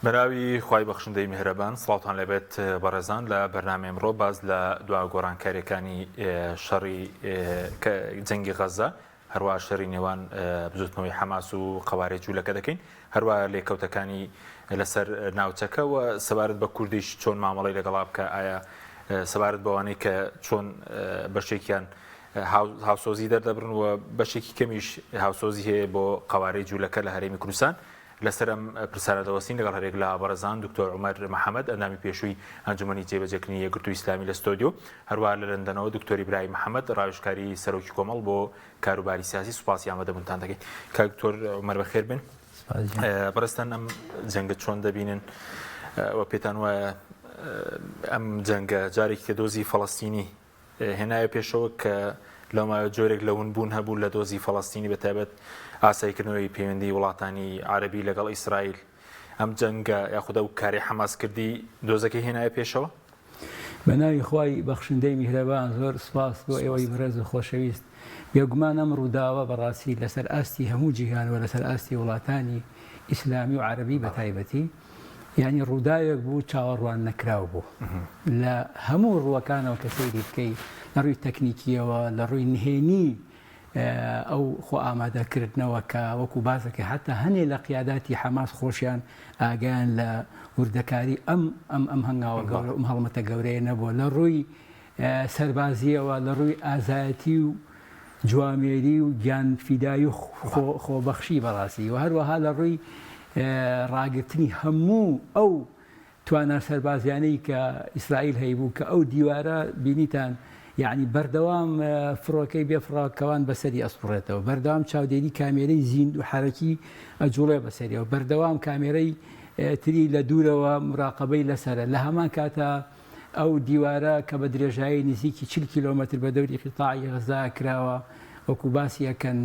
بەراوی خوای بەخشندەی میهرەبان سڵاوتان لەبێت بەڕێزان لە بەرنامەی ئەمڕۆ باز لە دوا گۆڕانکاریەکانی شەڕی جەنگی غەزە هەروە شەڕی نێوان بزوتنەوەی حەماس و قەوارێ جوولەکە دەکەین هەروە لێکەوتەکانی لەسەر ناوچەکەەوە سەبارەت بە کوردیش چۆن مامەڵی لەگەڵا بکە ئایا سەبارەت بەوانەی کە چۆن بەشێکیان هاوسۆزی دەردەبرن و بەشێکی کەمیش هاوسۆزی هەیە بۆ قەوارەی جوولەکە لە هەرێمی کوردستان لەسەرم پرسیارە دەوەستین لەگەڵ هەرێک لە بەڕێزان دکتۆر عومەر محەممەد ئەندامی پێشووی ئەنجومەنی جێبەجێکردنی یەکگرتووی ئیسلامی لە ستۆدیۆ هەروە لە لەندەنەوە دکتۆر ئیبراهیم محەممەد ڕاوێژکاری سەرۆکی کۆمەڵ بۆ کاروباری سیاسی سوپاسی ئامادەبوونتان دەکەین کاک دکتۆر عومەر بەخێر بن بەڕێستان ئەم جەنگە چۆن دەبینن و پێتان وایە ئەم جەنگە جارێکی کە دۆزی فەڵەستینی هێنایە پێشەوە کە لەمایە جۆرێک لەونبوون هەبوو لە دۆزی فەڵەستینی بەتایبەت ئاساییکردنەوەی پەیوەندی وڵاتانی عەرەبی لەگەڵ ئیسرائیل ئەم جەنگە یاخودە و کاری حەماس کردی دۆزەکەی هێنایە پێشەوە بە ناوی خوای بەخشندەی میهرەبان زۆر سپاس بۆ ئێوەی بەڕێز و خۆشەویست بێگومان ئەم ڕووداوە بەڕاستی لەسەر ئاستی هەموو جیهانەوە لەسەر ئاستی وڵاتانی ئیسلامی و عەرەبی بەتایبەتی یعنی ڕووداوێک بوو چاوەڕوان نەکراو بوو لە هەموو ڕووەکانەوە کە سەیری بکەی لە ڕووی تەکنیکیەوە لە ڕووی نهێنی ئەو خۆ ئامادەکردنەوە کە وەکو بازەکە حتا هەنێ لە قیاداتی حەماس خۆشیان ئاگیان لە وردەکاری ئەم هەنگاوە گەورە ئەم هەڵمەتە گەورەیە نەبووە لە ڕووی سەربازیەوە لە ڕووی ئازایەتی و جوامێری و گیانفیدایی و خۆبەخشی بەڕاستی و هەروەها لە ڕووی ڕاگررتنی هەموو ئەو توانە سەربازیانەی کە ئیسرائیل هەیبوو کە ئەو دیوارە بینیتان یعنی بەردەوام فڕۆکەی بێفڕاکەوان بەسەری ئەسپڕێتەوە بەردەوام چاودێری کامێرەی زیند و حرەکی ئەجوڵێ بەسەریەوە بەردەوام کامێرەی تری لە دوورەوە مراقبەی لەسرە لە هەمان کاتە ئەو دیوارە کە بە درێژایی نزیکی 40 کیلۆمەتر بە دەوری قیتاعی غەزا کراوە وەکو باسی یەکەن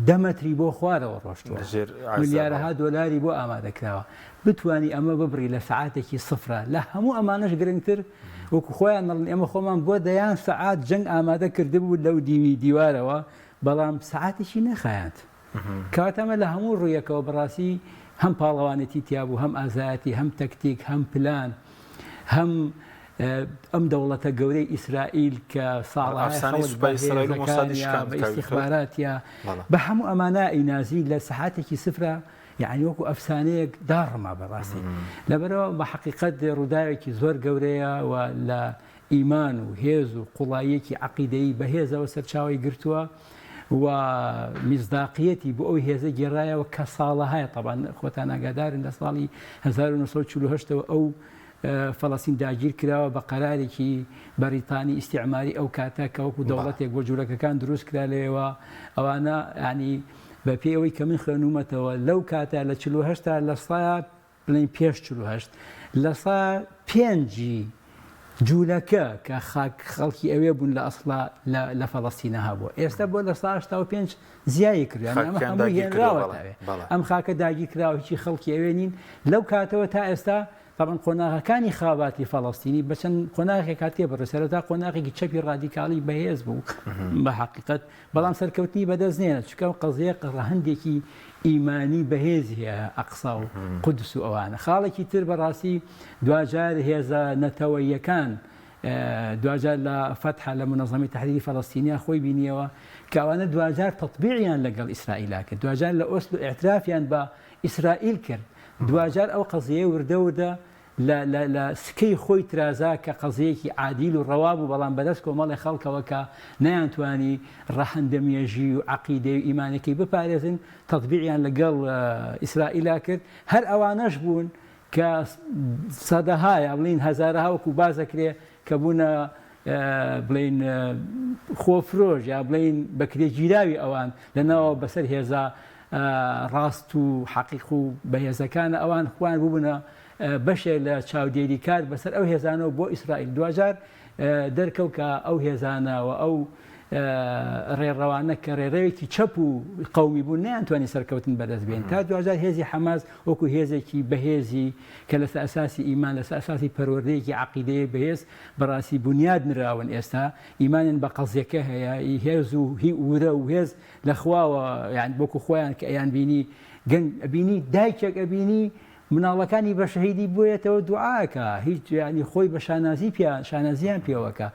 10 مەتری بۆ خوارەوە ڕۆشتووە ملیارەها دۆلاری بۆ ئامادەکراوە بتوانی ئەمە ببڕی لە سەعاتێکی سفرە لە هەموو ئەمانەش گرنگتر وەکو خۆیان نڵن ئێمە خۆمان بۆ دەیان سەعات جەنگ ئامادە کردبوو لەو دیوارەوە بەڵام سەعاتێکی نەخایەت کاتەمە لە هەموو ڕوویەکەوە بەڕاستی هەم پاڵەوانێتی تیابوو هەم ئازایەتی هەم تەکتیک هەم پلان هەم ئەم دەوڵەتە گەورەی ئیسرائیل کە ساڵ بە ئیستیخباراتە بە هەموو ئەمانە ئینازی لە سەعاتێکی سفرە یعنی وەکو ئەفسانەیەک داڕما بەڕاستی لەبەرەوە بە حەقیقەت ڕووداوێکی زۆر گەورەیە و لە ئیمان و هێز و قوڵاییەکی عەقیدەیی بەهێزەوە سەرچاوی گرتووە و میزداقیەتی بۆ ئەو هێزە گێڕایەوە کە ساڵەهایە طبعاً خۆتان ئاگادارن لە ساڵی 1948ەوە ئەو فەڵەستین داگیر کراوە بە قەرارێکی بەریتانی ئیستیعماری ئەو کاتە کە وەکو دەوڵەتێک بۆ جوولەکەکان دروست کرا لێەوە ئەوانە ینی بە پێی ئەوەی کە من خوێنومەتەوە لەو کاتە لە 48 لە سا بڵین پێش 48 لە سا 5 جوولەکە کە خەڵکی ئەوێ بوون لە ئەسڵا لە فەڵەستینە هەبووە ئێستا بۆ لە سا 85 زیایی کردیان ئەمە هەموو هێنراوەتەوێ ئەم خاکە داگیر کراوە هیچی خەڵکی ئەوێ نین لەو کاتەوە تا ئێستا طبعاً قۆناغەکانی خاباتی فەڵەستینی بەچەند قۆناغێکا تێبڕێ سەرەتا قۆناغێکی چەپی ڕادیکاڵی بەهێز بوو بە حەقیقەت بەڵام سەرکەوتنی بەدەست نێنە چونکە قەزەیە هەندێکی ئیمانی بەهێز هەیە ئەقسا و قودس و ئەوانە خاڵێکی تر بەڕاستی دوجار هێزە نەتەوەییەکان دوجار لە فەتحە لە منەظەمی تەحریری فەڵەستینیا خۆی بینیەوە کە ئەوانە دوجار تەطبیعیان لەگەڵ ئیسرائیلا کرد دوجار لە ئۆسلۆ ئیعترافیان بە ئیسرائیل کرد دوجار ئەو قەزیە وردە لە سکەی خۆی ترازا کە قەزەیەکی عادیل و ڕەوا بوو بەڵام بەدەست کۆمەڵی خەڵکەوە کە نەیانتوانی ڕەهەندەمێژی و عەقیدەی و ئیمانەکەی بپارێزن تەطبیعیان لەگەڵ ئیسرائیلا کرد هەر ئەوانەش بوون کە سەدەهایە بڵین هەزارەها وەکو بازەکرێ کە بوونە بڵین خۆفرۆژ یا بڵین بەکرێگیراوی ئەوان لەناوە بەسەر هێزا ڕاست و حەقیق و بەهێزەکانە ئەوان خوان بووبنە بەشێک لە چاودێری کار بەسەر ئەو هێزانەوە بۆ ئیسرائیل دوجار دەرکەوت کە ئەو هێزانەوە ئەو ڕێڕەوانە کە ڕێڕەوێکی چەپ و قەومی بوون نەیانتوانی سەرکەوتن بەدەستبێن تا دوجار هێزی حەماس وەکو هێزێکی بەهێزی کە لەسەر ئەساسی ئیمان لەسەر ئەساسی پەروەردەیەکی عەقیدەیە بەهێز بەڕاستی بنیاد نراون ئێستا ئیمانیان بە قەزیەکە هەیە هێز و هی ورە و هێز لە خواوە یان وەکو خۆیان کە ئەیان بینی گەنگ ئەبینی دایکێک ئەبینی مناڵەکانی بە شەهیدی بوویەتەوە دوعاکە هیچ ینی خۆی بە شانازیان پێوەکە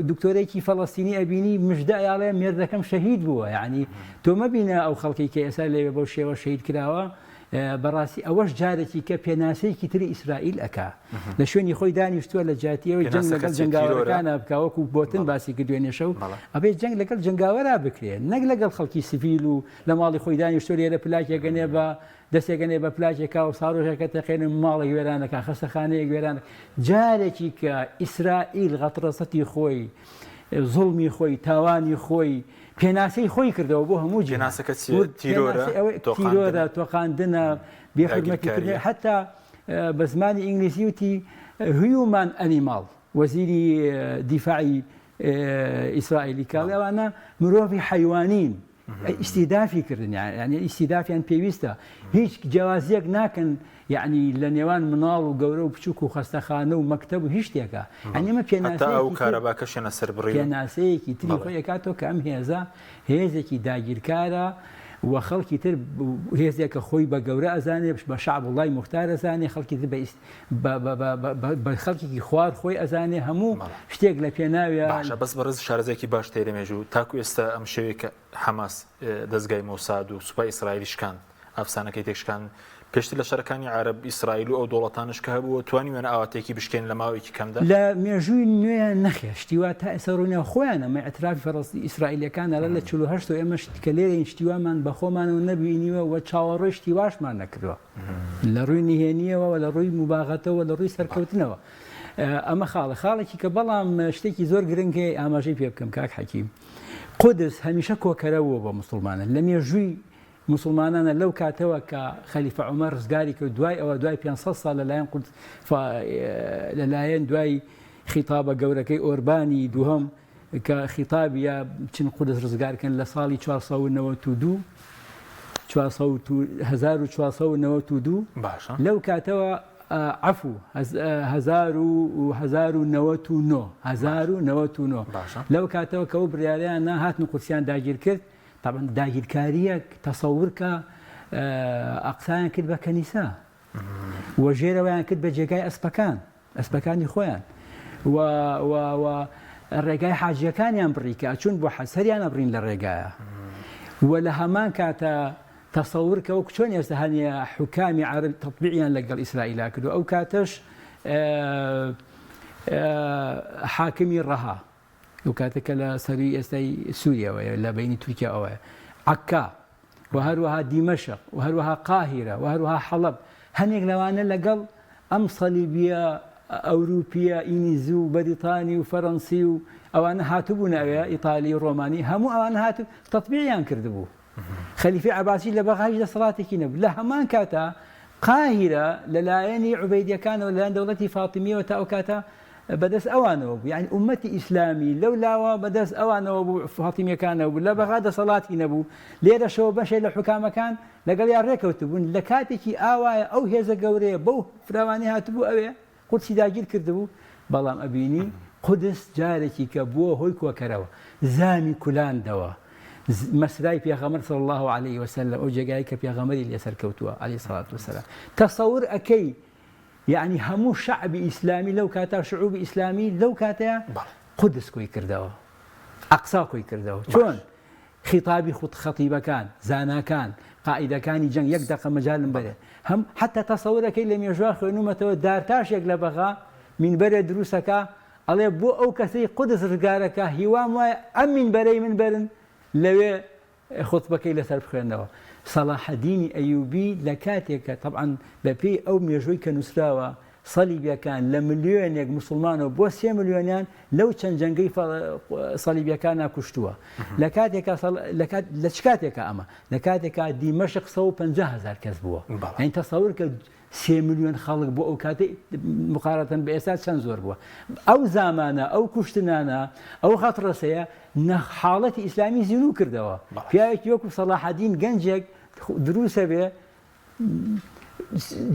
دکتۆرێکی فەڵەستینی ئەبینی مژدە ئەیاڵێ مێردەکەم شەهید بووە یعنی تۆ مەبینە ئەو خەڵکی کە ئێستا لێوێ بەو شێوە شەهید کراوە بەڕاستی ئەوەش جارێکی کە پێناسەیەکی تری ئیسرائیل ئەکا لە شوێنی خۆی دانیشتووە لە جاتیەوەی جەنگ لەگەڵ جنگاوەرەکانە بکوەکو بۆتن باسی کردوێنێ شەو ئەبێ جەنگ لەگەڵ جنگاوەرا بکرێن نەک لەگەڵ خەڵکی سیڤیل و لە ماڵی خۆی دانیشتووە لێرە پلاکێگەنێ بە دەستێگەنێ بە پلاکێکا و ساڕۆژەکە تەقێنن ماڵی گوێرانەکە خەستەخانەیە گوێران جارێکی کە ئیسرائیل غەترەسەتی خۆی زوڵمی خۆی تاوانی خۆی پێناسەی خۆی کردەوە بۆ هەموو تیرۆرە تۆقااندنە بێحرمەتیکردن حتا بە زمانی ئینگلیسی وتی هیومان ئەنیماڵ وەزیری دیفاعی ئیسرائیلی کاڵ ئەوانە مرۆڤی حیوانین ئیسیدافی کردن یعنی ئیسیدافیان پێویستە هیچ جیاوازیەک ناکەن یعنی لە نێوان مناڵ و گەورە و بچووک و خەستەخانە و مەکتەب و هیچ شتێکە ئەنیمە پێناسەیەکی تری خۆی ئەکاتەوە کە ئەم هێزە هێزێکی داگیرکارە و خەڵکی تر هێزێکە خۆی بە گەورە ئەزانێ بە شعب وڵای موختار ئەزانێ خەڵکی تر بە خەڵکێکی خوار خۆی ئەزانێ هەموو شتێک لە پێناویە بەس بەڕز شارەزێکی باش تێرەمێژوو تاکو ئێستا ئەم شێوەیە حەماس دەستگای مۆساد و سوپای ئیسرائیلی شکاند ئەفسانەکەی تێکشکان پێشتر لە شەرەکانی عرب ئیسرائیل و ئەو دوڵەتانش کە هەبووە توانیوێنە ئاواتێکی بشکێن لە ماوەیەکی کەمدا لە مێژووی نوێیان نەخێ شتیوا تا ئێستا ڕوونیان خۆیانە مە ئەترافی فەڕەستی ئیسرائیلەکانە لە 48 ئێمە کە لێرە شتیوامان بە خۆمانەوە نەبینیوە و چاوەڕۆی شتیواشمان نەکردووە لە ڕووی نهێنیەوە لە ڕووی مباغەتەوە لە ڕووی سەرکەوتنەوە ئەمە خاڵێکی کە بەڵام شتێکی زۆر گرنگی ئاماژەی پێ بکەم کاک حەکیم قودس هەمیشە کۆکەرەوە بە مسلمانە لە مێژووی مسلمانانە لەو کاتەوە کە خەلیفە عومەر ڕزگاری کرد دوای ئەوە دوای 500 ساڵ لەلایەن دوای خیتابە گەورەکەی ئۆربانی دووهەم کە خیتابیە بچین قودس ڕزگارکەن لە ساڵی 1492 لەو کاتەوە عفو 1999 لەو کاتەوە کە ئەو بڕیاریان هاتن قودسیان داگیر کرد طبعا داگیرکاریەک تەسەوورکە ئەقسایان کرد بە کەنیسا و ژێرەوەیان کرد بە جێگای ئەسپەکانی خۆیان و ڕێگای حاجیەکانیان بڕیکە چون بۆ حەسەریان ئەبڕین لە ڕێگایە و لە هەمان کاتە تەسەوورکە وەک چۆن ئێستا هەنیە حوکامی عەرب تەطبیعیان لەگەڵ ئیسرائیلا کردو ئەو کاتەش حاکمی ڕەها و کاتێکە لە سەری ئێستای سووریەوەیە لە بینی تورکیاەوەیە عەکا و هەروەها دیمەشق و هەروەها قاهیرە و هەروەها حەڵەب هەنێک لەوانە لەگەڵ ئەم سەلیبیە ئەوروپیە ئینیزی و بەریتانی و فەڕەنسی و ئەوانە هاتوبوونەوە ئیتالی و ڕۆمانی هەموو ئەوانە هاتو تەطبیعیان کردبوو خەلیفەی عەباسی لە بەغاش دەسەڵاتێکی نەبوو لە هەمان کاتە قاهیرە لەلایەنی عوبەیدیەکانەوە لەلایەن دەوڵەتی فاتیمیەوە تا ئەو کاتە بەدەست ئەوانەوە بوو یعنی ئومەتی ئیسلامی لەو لاوە بەدەست ئەوانەوە بوو فاتیمیەکانەوە بوو لە بەغا دەسەڵاتی نەبوو لێرەشەوە بەشێ لە حوکامەکان لەگەڵ یان ڕێکەوتبوون لە کاتێکی ئاوایە ئەو هێزە گەورەیە بەو فراوانی هاتبوو ئەوێ قودسی داگیر کردبوو بەڵام ئەبینی قودس جارێکی کە بووە هۆی کۆکەرەوە زامی کولاندەوە مەسرای پێغەمبەر صلی الله عليه وسلم ئەو جێگایی کە پێغەمبەری لێسەر کەوتووە عليه الصلاة والسلام تەسەور ئەکەی يعني هەموو شعبی ئیسلامی لەو کاتە شعوبی ئیسلامی لەو کاتەیە قودس کۆی کردەوە ئەقسا کۆی کردەوە چۆن خیتابی خەتیبەکان زاناکان قائیدەکانی جەنگ یەک دەقە مەجالم بەرێ هەم حتا تەسەورەکەی لە مێژووا خوێنومەتەوە دارتاشێک لە بەغا مینبەرێ دروستەکە ئەڵێ بۆ ئەو کەسەی قودس ڕزگارەکە هیوام وایە ئەم مینبەرەی من بەرن لەوێ خوتبەکەی لەسەر بخوێنەوە صلاح الدین ئەیوبی لە کاتێکە طبعا بەپێی ئەو مێژووی کە نووسراوە سەلیبیەکان لە ملیۆنێک مسلمانەوە بۆ 3 ملیۆنیان لەو چەند جەنگەی سەلیبیەکانە کوشتووە لە چ کاتێکە ئەمە لە کاتێکە دیمەشق 150,000 کەس بووە ئەین تەسەور کە 3 ملیۆن خەڵک بۆ ئەو کاتێ مقارەتەن بە ئێستا چەند زۆر بووە ئەو زامانە ئەو کوشتنانە ئەو خەتڕەسەیە حاڵەتی ئیسلامی زیینوو کردەوە پیاوێکی وەکو سەلاح الدین گەنجێک دروسە بێ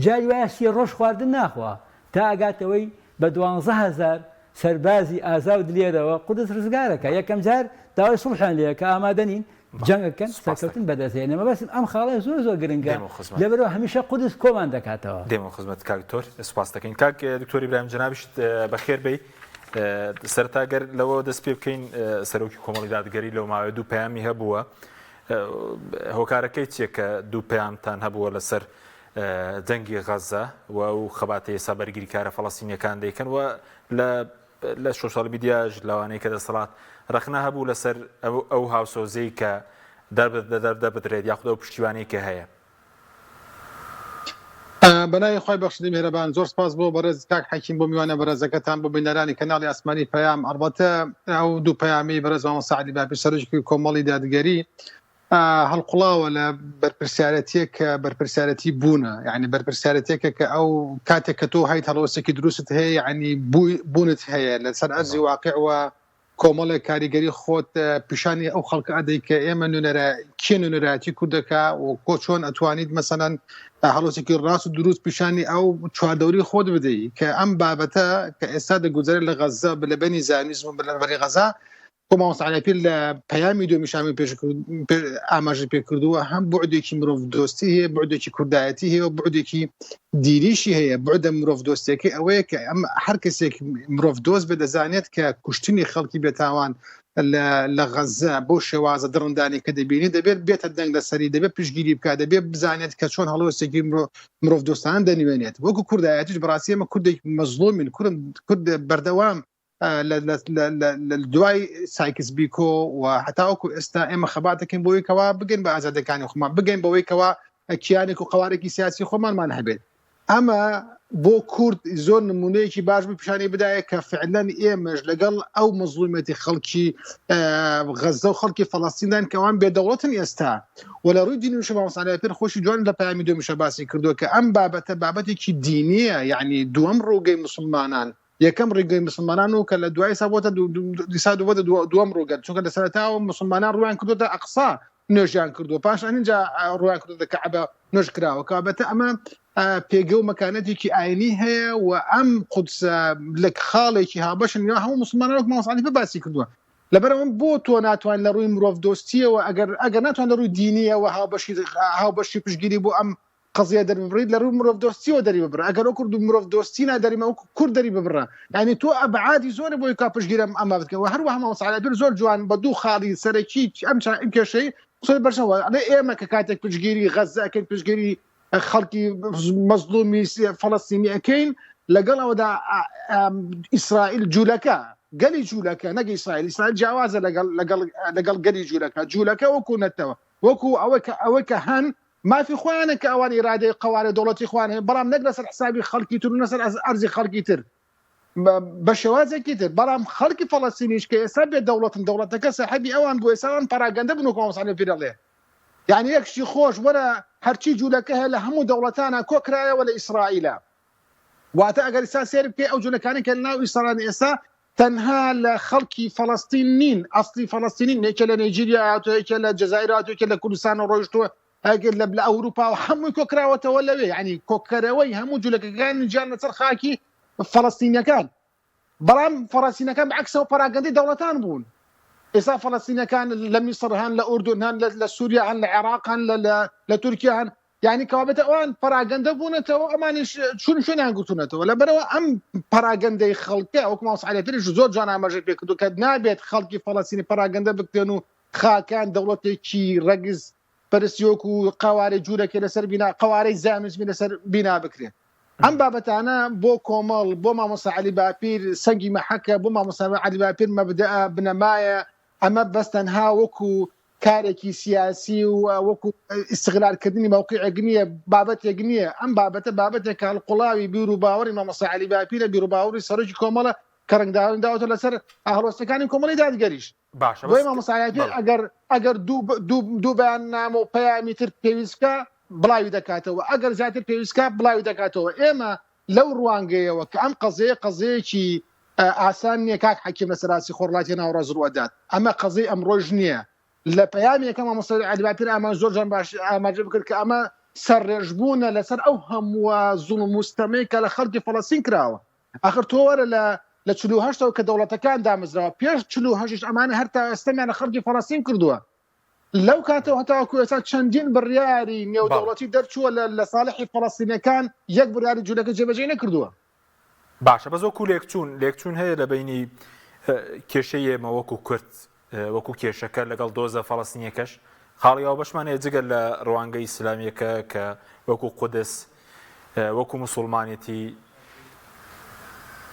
جاری وایە 30 ڕۆژ خواردن ناخوا تا ئەگاتەوەی بە 12,000 سەربازی ئازاو دلێرەوە قودس ڕزگارەکە یەکەم جار داوای سوڵحیان لێیە کە ئامادەنین جەنگەکەن سەرکەوتن بەدەستێنەوە بەس ئەم خاڵە زۆر گرنگە لەبەرەوە هەمیشە قودس کۆمان دەکاتەوە. دێمە خزمەت کاک دکتۆر سوپاس دەکەین. کاک دکتۆر ئیبراهیم جەنابیش بەخێر بێی. سەرتاگەر لەوە دەست پێ بکەین سەرۆکی کۆمەڵی دادگەری لەو ماوەیە دوو پەیامی هەبووە. هۆکارەکەی چیە کە دوو پەیامتان هەبووە لەسەر جەنگی غەزە و ئەو خەباتەی ئێستا بەرگریکارە فەڵەستینیەکان دەیکەن و لە سۆشیال میدیاژ لەوانەیە کە دەسەڵات ڕەخنە هەبوو لەسەر ئەو هاوسۆزەی کە دەبدرێت یاخود ئەو پشتیوانەی کە هەیە. بەنای خۆی بەخشندی میهرەبان زۆر سپاس بۆ بەڕێز کاک حەکیم بۆ میوانە بەڕێزەکەتان بۆ بینەرانی کەناڵی ئاسمانی پەیام. ئەڵبەتە ئەو دوو پەیامی بەڕێز مامۆستا سەعیدی باپیر سەرۆکی کۆمەڵی دادگەری هەڵقوڵاوە لە بەرپرسیارەتیە کە بەرپرسیارەتی بوونە، یعنی بەرپرسیارەتێکە کە ئەو کاتێک کە تۆ هەیت هەڵوەستێکی دروست هەیە یعنی بوونت هەیە لەسەر ئەرزی واقعەوە کۆمەڵێک کاریگەری خۆت پیشانی ئەو خەڵکە ئەدەی کە ئێمە کێ نوێنەرایەتی کوردەکە و کۆ چۆن ئەتوانیت مەسەلەن هەڵوەستێکی ڕاست و دروست پیشانی ئەو چواردەوری خۆت بدەیت کە ئەم بابەتە کە ئێستا دەگوزارێت لە غەزە لەبەنی زانیزم و بەرەبەری غەزە مامۆستا عەلیپیر لە پەیامی دومیشامی ئاماژە پێکردووە هەم بوعدێکی مرۆڤ دۆستی هەیە، بوعدێکی کوردایەتی هەیە و بوعدێکی دیریشی هەیە. بوعدە مرۆڤ دۆستیەکەی ئەوەیە کە ئەم هەر کەسێک مرۆڤ دۆست بێ دەزانێت کە کوشتنی خەڵکی بێتاوان لە غەزە بۆ شێوازە دڕندانی کە دەبینی دەبێت بێتە دەنگ لەسەری، دەبێت پشتگیری بکات، دەبێت بزانێت کە چۆن هەڵوەستێکی مرۆڤ دۆستان دەنوێنێت. وەکو کوردایەتیش بەڕاستی ئێمە کوردێک مەزلومین، کورد بەردەوام لە دوای سایکس بیکۆ و هەتاوەکو ئێستا ئێمە خەباتەکەین بۆی کەوا بگەین بە ئازادەکانی خۆمان، بگەین بەوەی کەوا کیانێک و قەوارێکی سیاسی خۆمانمان هەبێت. ئەمە بۆ کورد زۆر نمونەیەکی باش پیشانی بدایە کە فعلەن ئێمەش لەگەڵ ئەو مەزلومەتی خەڵکی غەزە و خەڵکی فەڵەستیندان کەوان بێدەوڵەتن ئێستا و لە ڕووی دینی مامۆستا عەلیپیر خۆشی جوان لە پەیامی دومیشە باسی کردووە کە ئەم بابەتە بابەتێکی دینیە، یعنی دووەم ڕووگەی مسلمانان، یەکەم ڕێگەی مسلمانان و کە لە دوای سابووە دووەم ڕووگەت، چونکە لە سەرەتاوە مسلمانان ڕویان کردوتە ئەقسا نوێژیان کردووە، پاش ئەنجا ڕویان کردوتە کەعبە نوێژ کراوە. کابەتە ئەمە پێگە و مەکانەتێکی ئاینی هەیە و ئەم قودسە لە خاڵێکی هابەشن هەموو مسلمانان مامۆستا عەلیپیر باسی کردووە. لەبەرەوە بۆ تۆ ناتوان لە ڕووی مرۆڤ دۆستیەوە ئەگەر ناتوان لە ڕووی دینیەوە هاوبەشی پشتگیری بۆ ئەم قضیە دەربڕیت لە ڕووی مرۆڤ دۆستیەوە دەری ببڕە. ئەگەر ئەو کورد و مرۆڤ دۆستی نادەریمە ئەو کورد دەری ببڕە، یعنی تۆ ئەبعادی زۆرە بۆی کا پشتگیرم ئەمە بکەوە. هەروەها مامۆستا عەلیپیر زۆر جوان بە دوو خاڵی سەرەکی ئەم کێشەی قسەی بەرشەوە ئێمە کە کاتێک پشتگیری غەزە ئەکەین، پشتگیری خەڵکی مەزلومی فەڵەستینی ئەکەین، لەگەڵ ئەوەدا ئیسرائیل جوولەکە گەلی جوولەکە نەگە ئیسرائیل جیاوازە لەگەڵ گەلی جوولەکە وەکو نەتەوە وەکو ئەوەی کە هەن مافی خۆیانە کە ئەوان ئیرادەی قەوارە دەوڵەتی خوان هەیە، بەڵام نەک لەسەر حسابی خەڵکی تر و لەسەر ئەرزی خەڵکی تر بە شێوازێکی تر. بەڵام خەڵکی فەڵەستینیش کە ئێستا بێ دەوڵەتن، دەوڵەتەکە ساحەبی ئەوان بۆ ئێستاوان پەراگەندە بن و مامۆستا عەلیپیر دەڵێ، یعنی یەکشی خۆش وەرە هەرچی جوولەکە هەیە لە هەموو دەوڵەتانە کۆکرایەوە لە ئیسرائیلە. واتە ئەگەر ئێستا سێر بکەی ئەو جوولەکانی کە لەناو ئیسرائیل ئێستا تەنها لە خەڵکی فەڵەستین نین، ئەسڵی فەڵەستینین، یەکێ لە نایجیریا هاتووە، یەکێ لە جەزایر هاتووە، یەکێ لە کوردستان ڕۆیشتووە، ئەگەر لە ئەوروپا و هەمووی کۆکراوەتەوە لەوێ، یعنی کۆکەرەوەی هەموو جوولەکەکانی گیان لەسەر خاکی فەڵەستینیەکان. بەڵام فەڵەستینەکان بەعکسەوە پەراگەندەی دەوڵەتان بوون. ئێستا فەڵەستینەکان لە میسر هەن، لە ئوردون هەن، لە سووریا هەن، لە عێراق هەن، لە تورکیا هەن، یعنی کەوابێتە ئەوان پەراگەندە بوونەتەوە، ئەمانیش شوێنیان گوتونەتەوە. لەبەرەوە ئەم پەراگەندەی خەڵکە وەکو مامۆستا عەلیپیریش زۆر جوان ئاماژەی پێ کردووە کە نابێت خەڵکی فەڵەستینی پەراگەندە بکرێن و خاکان دەوڵەتێکی ڕەگز پەرستیۆک و قەوارەی جوولەکە لەسەر بینا، قەوارەی زانسمی لەسەر بینا بکرێن. ئەم بابەتانە بۆ کۆمەڵ، بۆ مامۆستا عەلی باپیر سەنگی مەحەکە، بۆ مامۆستا عەلی باپیر مەبدەئە بنەمایە. ئەمە بەس تەنها وەکو کارێکی سیاسی و وەکو ئیستیغلالکردنی مەوقیعێک نییە، بابەتێک نییە. ئەم بابەتێکە هەڵقوڵاوی بیر و باوەڕی مامۆستا عەلی باپیرە، بیر و باوەڕی سەرۆکی کۆمەڵە کە ڕەنگداوەتە لەسەر هەڵوەستەکانی کۆمەڵی دادگەریش. بۆی مامۆستا عەلی باپیر ئەگەر دوو بەیاننامە و پەیامی تر پێویستکە بڵاوی دەکاتەوە، ئەگەر زیاتر پێویستکە بڵاوی دەکاتەوە. ئێمە لەو ڕوانگەیەوە کە ئەم قەزەیەکی ئاسان نییە کاک حەکیم لە سەراسی خۆڕڵاتی ناوەڕاست ڕوەدات، ئەمە قەزەی ئەمڕۆژ نییە. لە پەیامێکە مامۆستا عەلی باپیر ئامان زۆر جان باش ئاماژە بکرد کە ئەمە سەرڕێژبوونە لەسەر ئەو هەموو زوڵم و مستەمەی کە لە خەڵکی فەڵەستین کراوە. ئاخر تۆ وەرە لە 48ەوە کە دەوڵەتەکان دامەزراوە، پێش 48 ئەمانە هەر تا ئێستامیان لە خەڵکی فەڵەستین کردووە. لەو کاتەوە هەتاوەکو ئێستا چەندین بڕیاری نێودەوڵەتی دەرچووە لە ساڵحی فەڵەستینیەکان یەک بڕیاری جوولەکە جێبەجێ نەکردووە. باشە بە زۆکو لێکچوون هەیە لە بینی کێشەی ئێمە وەکو کورد وەکو کێشەکە لەگەڵ دۆزە فەڵەستینیەکەش خاڵیەوە بەشمان هەیە جگەل لە ڕەوانگەی ئیسلامیەکە کە وەکو قودس وەکو موسڵمانێتی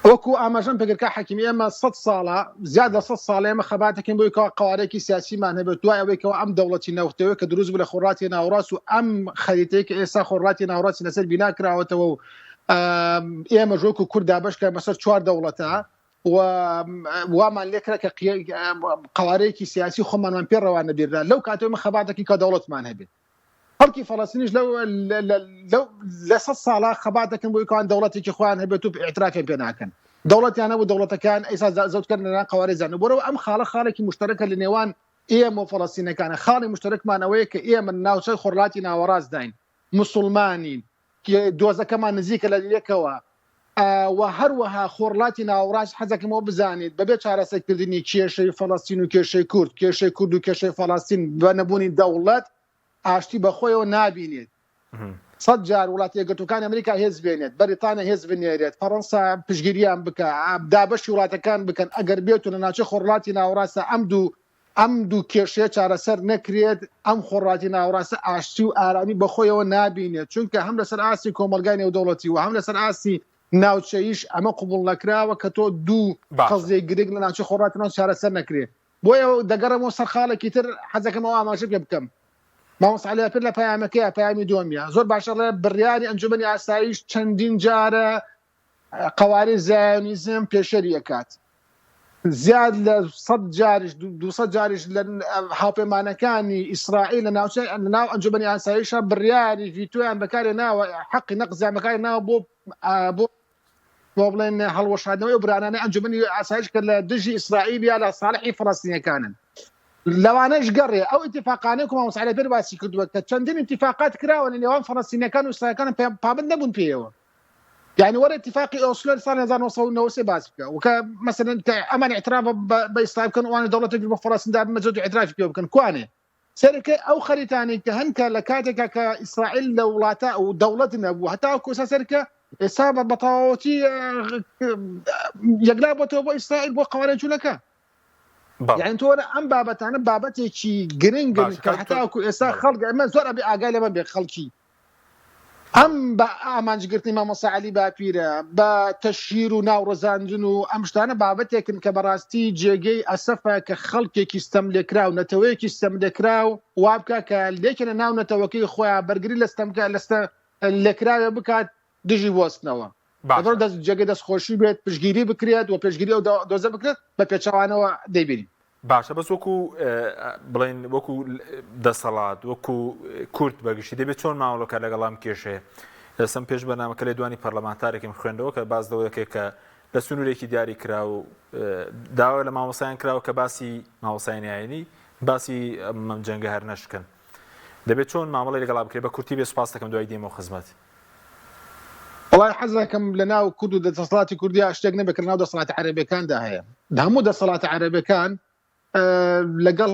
وەکو ئاماژەم پێگرکە حەکیمی ئێمە 100 ساڵە زیاد لە 100 ساڵ ئێمە خەباتەکەین بۆی کەوا قوارێکی سیاسیمان هەبێت دوای ئەوەیەوە ئەم دەوڵەتی نەوتەوە کە دروست بوو لە خۆڕاتی ناوەڕاست و ئەم خەریتەیە کە ئێستا خۆڕاتی ناوەڕاستی لەسەر بینا کراوەتەوە و ئێمە ژۆک و کووردا بەشکە بەسەر 4 دەوڵەتە و وامان لێکرا کە قوارەیەکی سیاسی خۆمانمان پێ ڕەوانە بیردا لەو کاتەوە خەباتێکی کە دەوڵەتمان هەبێت خەڵکی فەڵەستینیش لە 100 ساڵە خەبات دەکەن بۆی کەوان دەوڵەتێکی خۆیان هەبێت و ئیعترافیان پێ ناکەن دەوڵەتیان هەبوو دەوڵەتەکان ئێستا زەوتکردن لەلایەن قوارەی زانیاری بۆرەوە ئەم خاڵێکی مشتەرەکە لە نێوان ئێمە و فەڵەستینەکانە خاڵی مشتەرەکمانەوەیە کە ئێمە ناوچەی خۆڕاتی ناوەڕاست داین موسڵمانین دۆزەکەمان نزیکە لە یەکەوە و هەروەها خۆڕاتی ناوەڕاست حەزەکەمەوە بزانیت بەبێ چارەسەرکردنی کێشەی فەڵەستین و کێشەی کورد و کێشەی فەڵەستین بە نەبوونی دەوڵەت ئاشتی بەخۆیەوە نابینێت 100 جار وڵاتی یەکگرتووەکانی ئەمریکا هێز بێنێت بەریتانیا هێز بنێرێت فەڕەنسا پشگیریان بکە دابەشی وڵاتەکان بکەن ئەگەر بێتون لە ناوچەی خۆڕاتی ناوەڕاستە ئەم دوو کێشەیە چارەسەر نەکرێت ئەم خۆڕاتی ناوەڕاستە ئاشتی و ئارامی بەخۆیەوە نابینێت چونکە هەم لەسەر ئاستی کۆمەلگای نێودەوڵەتی و هەم لەسەر ئاستی ناوچەیش ئەمە قبول نەکراوە کە تۆ دوو قەزێک گرنگ لە ناوچەی خۆڕاتی ناوەڕاست چارەسەر نەکرێت بۆیە دەگەڕەمەوە سەر خاڵێکی تر حەزەکەمەوە ئاماژە پێ بکەم مامۆستا پێر لە پەیامەکەیە پەیامی دووەمیە زۆر باشە لە بڕیاری ئەنجومەنی ئاسایش چەندین جارە قوارەی زایۆنیزم پێشەری ئەکات زیاد لە 100 جاریش 200 جاریش لە هاوپەیمانەکانی ئیسرائیل لە ناو ئەنجومەنی ئاسایشە بڕیاری ڤیتۆیان بەکارهێناوە حەقی نەقزیان بەکارهێناوە بۆ بڵێن هەڵوەشاندنەوەی و برانانەی ئەنجومەنی ئاسایش کە لە دژی ئیسرائیل یا لە ساڵحی فەڵەستینیەکانن لەوانەش گەڕێ ئەو ئیتفاقانەی کە مامۆستا پێر باسی کردووە کە چەندین ئیتفاقات کراوە لە نێوان فەڵەستینیەکان و ئیسرائیلەکان پابند نەبوون پێیەوە یعنی وەرە اتفاقی ئۆسلۆ لە ساڵی 1993 باس بکە وکە مەسەلەن ئەمان ئیعتراف بە ئیسرائیل بکەن وانە دەوڵەتێک بە فەڵەستیندا بمەجێت و ئیعترافی پێ بکەن کوانێ سەرەکە ئەو خەریتانی کە هەنکە لە کاتێکە کە ئیسرائیل لە وڵاتە و دەوڵەت نەبوو هەتاوەکو سەرکە ئێستا بە تەواوەتی یەکلا بۆتەوە بۆ ئیسرائیل بۆ قوارەی جوولەکە یعنی تۆ ئەم بابەتانە بابەتێکی گرنگن کە هەتاوەکو ئێستا خەڵک ئەمە زۆر ئەبێ ئاگای لەمە بێ خەڵکی ئەم بە ئامانجگرتنی مامۆستا عەلی باپیرە بە تەشهیر و ناوڕەزاندن و ئەم شتانە بابەتێکن کە بەڕاستی جێگەی ئەسەفە کە خەڵکێکی ستەملێکرا و نەتەوەیەکی ستەملێکرا و وابکە کە لێکە لە ناو نەتەوەکەی خۆیان بەرگری لەستە لێکراوە بکات دژی وەستنەوە جێگەی دەستخۆشی بێت پشگیری بکرێت و پێشگیری و دۆزە بکرێت بە پێچەوانەوە دەیبینی باشە بەس وەکو بڵێن وەکو دەسەڵات وەکو کورد بەگشتی دەبێت چۆن ماوەڵەکە لەگەڵام کێشەیە لەسم پێش بەنامەکە لە دوانی پەرلەمانتارێکم خوێندەوە کە باس دەوەکێک کە لە سنوورێکی دیاری کرا و داوای لە مامۆسایان کراوە کە باسی مامۆسایانی ئاینی باسی ئەم جەنگە هەر نەشکن دەبێت چۆن مامەڵی لەگەڵا بکرێت بە کورتی بێ سوپاس دەکەم دوای دێمەوە خزمەت وڵای حەزەکەم لە ناو کورد و دەسەڵاتی کوردیا شتێک نەبێت ناو دەسەڵاتی عەرەبیەکاندا هەیە هەموو دەسەڵاتی عەرەبیەکان لەگەڵ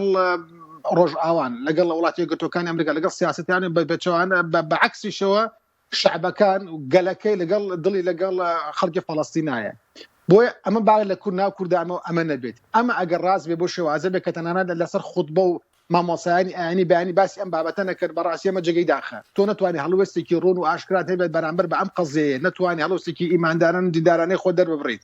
ڕۆژئاوان لەگەڵ وڵاتی یەکگرتووەکانی ئەمریکا لەگەڵ سیاسەتیان بەچەوانە بەعکسیشەوە شەعبەکان و گەلەکەی لەگەڵ دڵی لەگەڵ خەڵکی فەڵەستینایە بۆیە ئەمە باڵێ لە کورد ناو کوردامەوە ئەمە نەبێت ئەمە ئەگەر ڕاست بێ بۆ شێوازە بێت کە تەنانەت لەسەر خوتبە و مامۆسایانی ئاینی بەیانی باسی ئەم بابەتە نەکرد بەڕاستی ئەمە جێگەی داخە تۆ نەتوانانی هەڵوێستێکی ڕوون و ئاشکرات هەبێت بەرامبەر بە ئەم قەزەیە نەتوانانی هەڵوێستێکی ئیمانداران دیندارانەی خۆ دەرببڕیت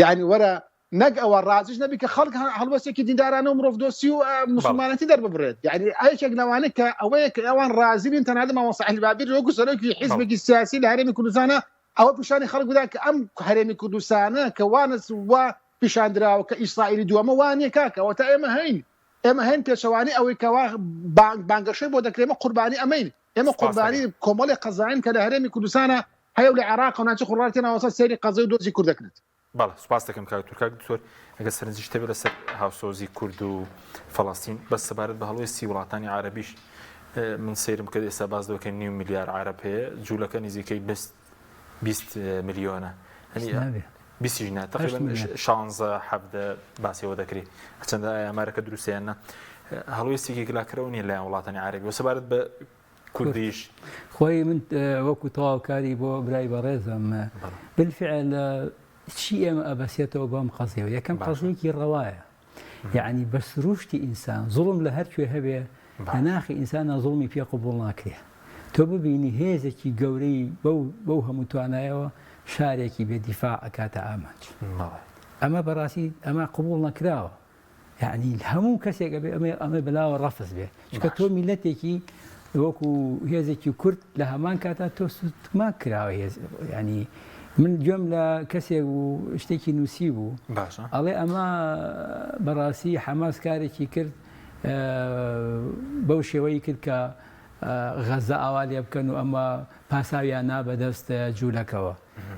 یعنی وەرە نەک ئەوە ڕازیش نەبی کە خەڵک هەڵوەستێکی دیندارانە و مرۆڤدۆستی و موسڵمانەتی دەرببڕێت یعنی ئایەکێک لەوانەیە کە ئەوەیە کە ئەوان ڕازی بین تەنانەت مامۆستا عەلی باپیر وەکو سەرۆکی حیزبێکی سیاسی لە هەرێمی کوردستانە ئەوە پیشانی خەڵک بدا کە ئەم هەرێمی کوردستانە کە وانە وا پیشاندراوە کە ئیسرائیلی دووەمە وانیە کاکەوە تا ئێمە هەین پێچەوانی ئەوەی کەوا بانگەشەی بۆ دەکرێمە قوربانی ئەمەین ئێمە قوربانی کۆمەڵی قەزاین کە لە هەرێمی کوردستانە هەیە لە عێراق و ناوچەی خۆڕاتی ناوەسە سەیری قەزای و دۆزی کورد دەکرێت بەڵێ سوپاس دەکەم کاکتور دکتۆر ئەگەر سەرنجی شتێ بێت لەسەر هاوسۆزی کورد و فەڵەستین بەس سەبارەت بە هەڵوێستی وڵاتانی عەرەبیش من سەیرم کرد ئێستا باس دەکەن 9 میلیارد عەرەب هەیە جوولەکە نزیکەی 20 میلیۆنە بیسیژنە تقریبا 16 باسی ئەوە دەکری چەندە ئامارەکە دروستیانە هەڵوێستێکی گلاکرەونی لایەن وڵاتانی عەربی وسەبارەت بە کوردیش خۆی من وەکو تەواوکاری بۆ برای بەڕێزم بالفعل چی ئێمە ئەبەسێتەوە بەم قەزیەوە یەکەم قەزەیەکی ڕەوایە یعنی بە سروشتی ئینسان زوڵم لە هەرکوێ هەبێ لە ناخی ئینسانە زوڵمی پێ قبوڵ ناکرێ تۆ ببینی هێزێکی گەورەی بەو هەموو توانایەوە شارێکی بێدیفاع ئەکاتە ئامانج ئەمە بەڕاستی ئەمە قبوڵ نەکراوە یعنی هەموو کەسێک ئەمە بەلاوە ڕەفز بێ چکە تۆ میلەتێکی وەکو هێزێکی کورد لە هەمان کاتا تۆ سوتما کراوە هێز ینی من گوێم لە کەسێک و شتێکی نووسی بوو ئەڵێ ئەمە بەڕاستی حەماس کارێکی کرد بەو شێوەی کرد کە غەزە ئاوا لێ بکەن و ئەمە پاساویان نابەدەستە جوولەکەوە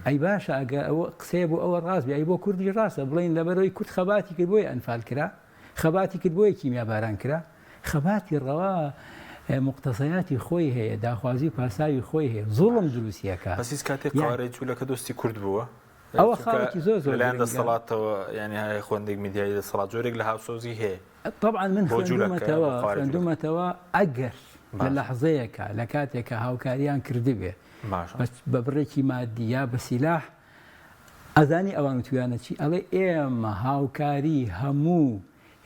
ئەی باشە ئەگە ئەوە قسەیە بۆ ئەوە ڕاست بێ ئەی بۆ کوردی ڕاستە بڵین لەبەرەوەی کورد خەباتی کرد بۆی ئەنفال کرا خەباتی کرد بۆی کیمیا باران کرا خەباتی ڕەوا مقتەسەیاتی خۆی هەیە داخوازی پاساوی خۆی هەیە زوڵم دروستیەکە بەسیز کاتێک قوارەی جوولەکە دۆستی کورد بووە ئەوە خاڵێکی زۆر لەلایەن دەسەڵاتەوە ینی هەیە خوێندێک میدیایی دەسەڵات جۆرێک لە هاوسۆزی هەیە طبعا من خوێندومەتەوە ئەگەر لە لەحظەیەکە لە کاتێکە هاوکاریان کردبێ بە بڕێکی مادی یا بە سیلاح ئەزانی ئەوان توانە چی ئەڵێ ئێمە هاوکاری هەموو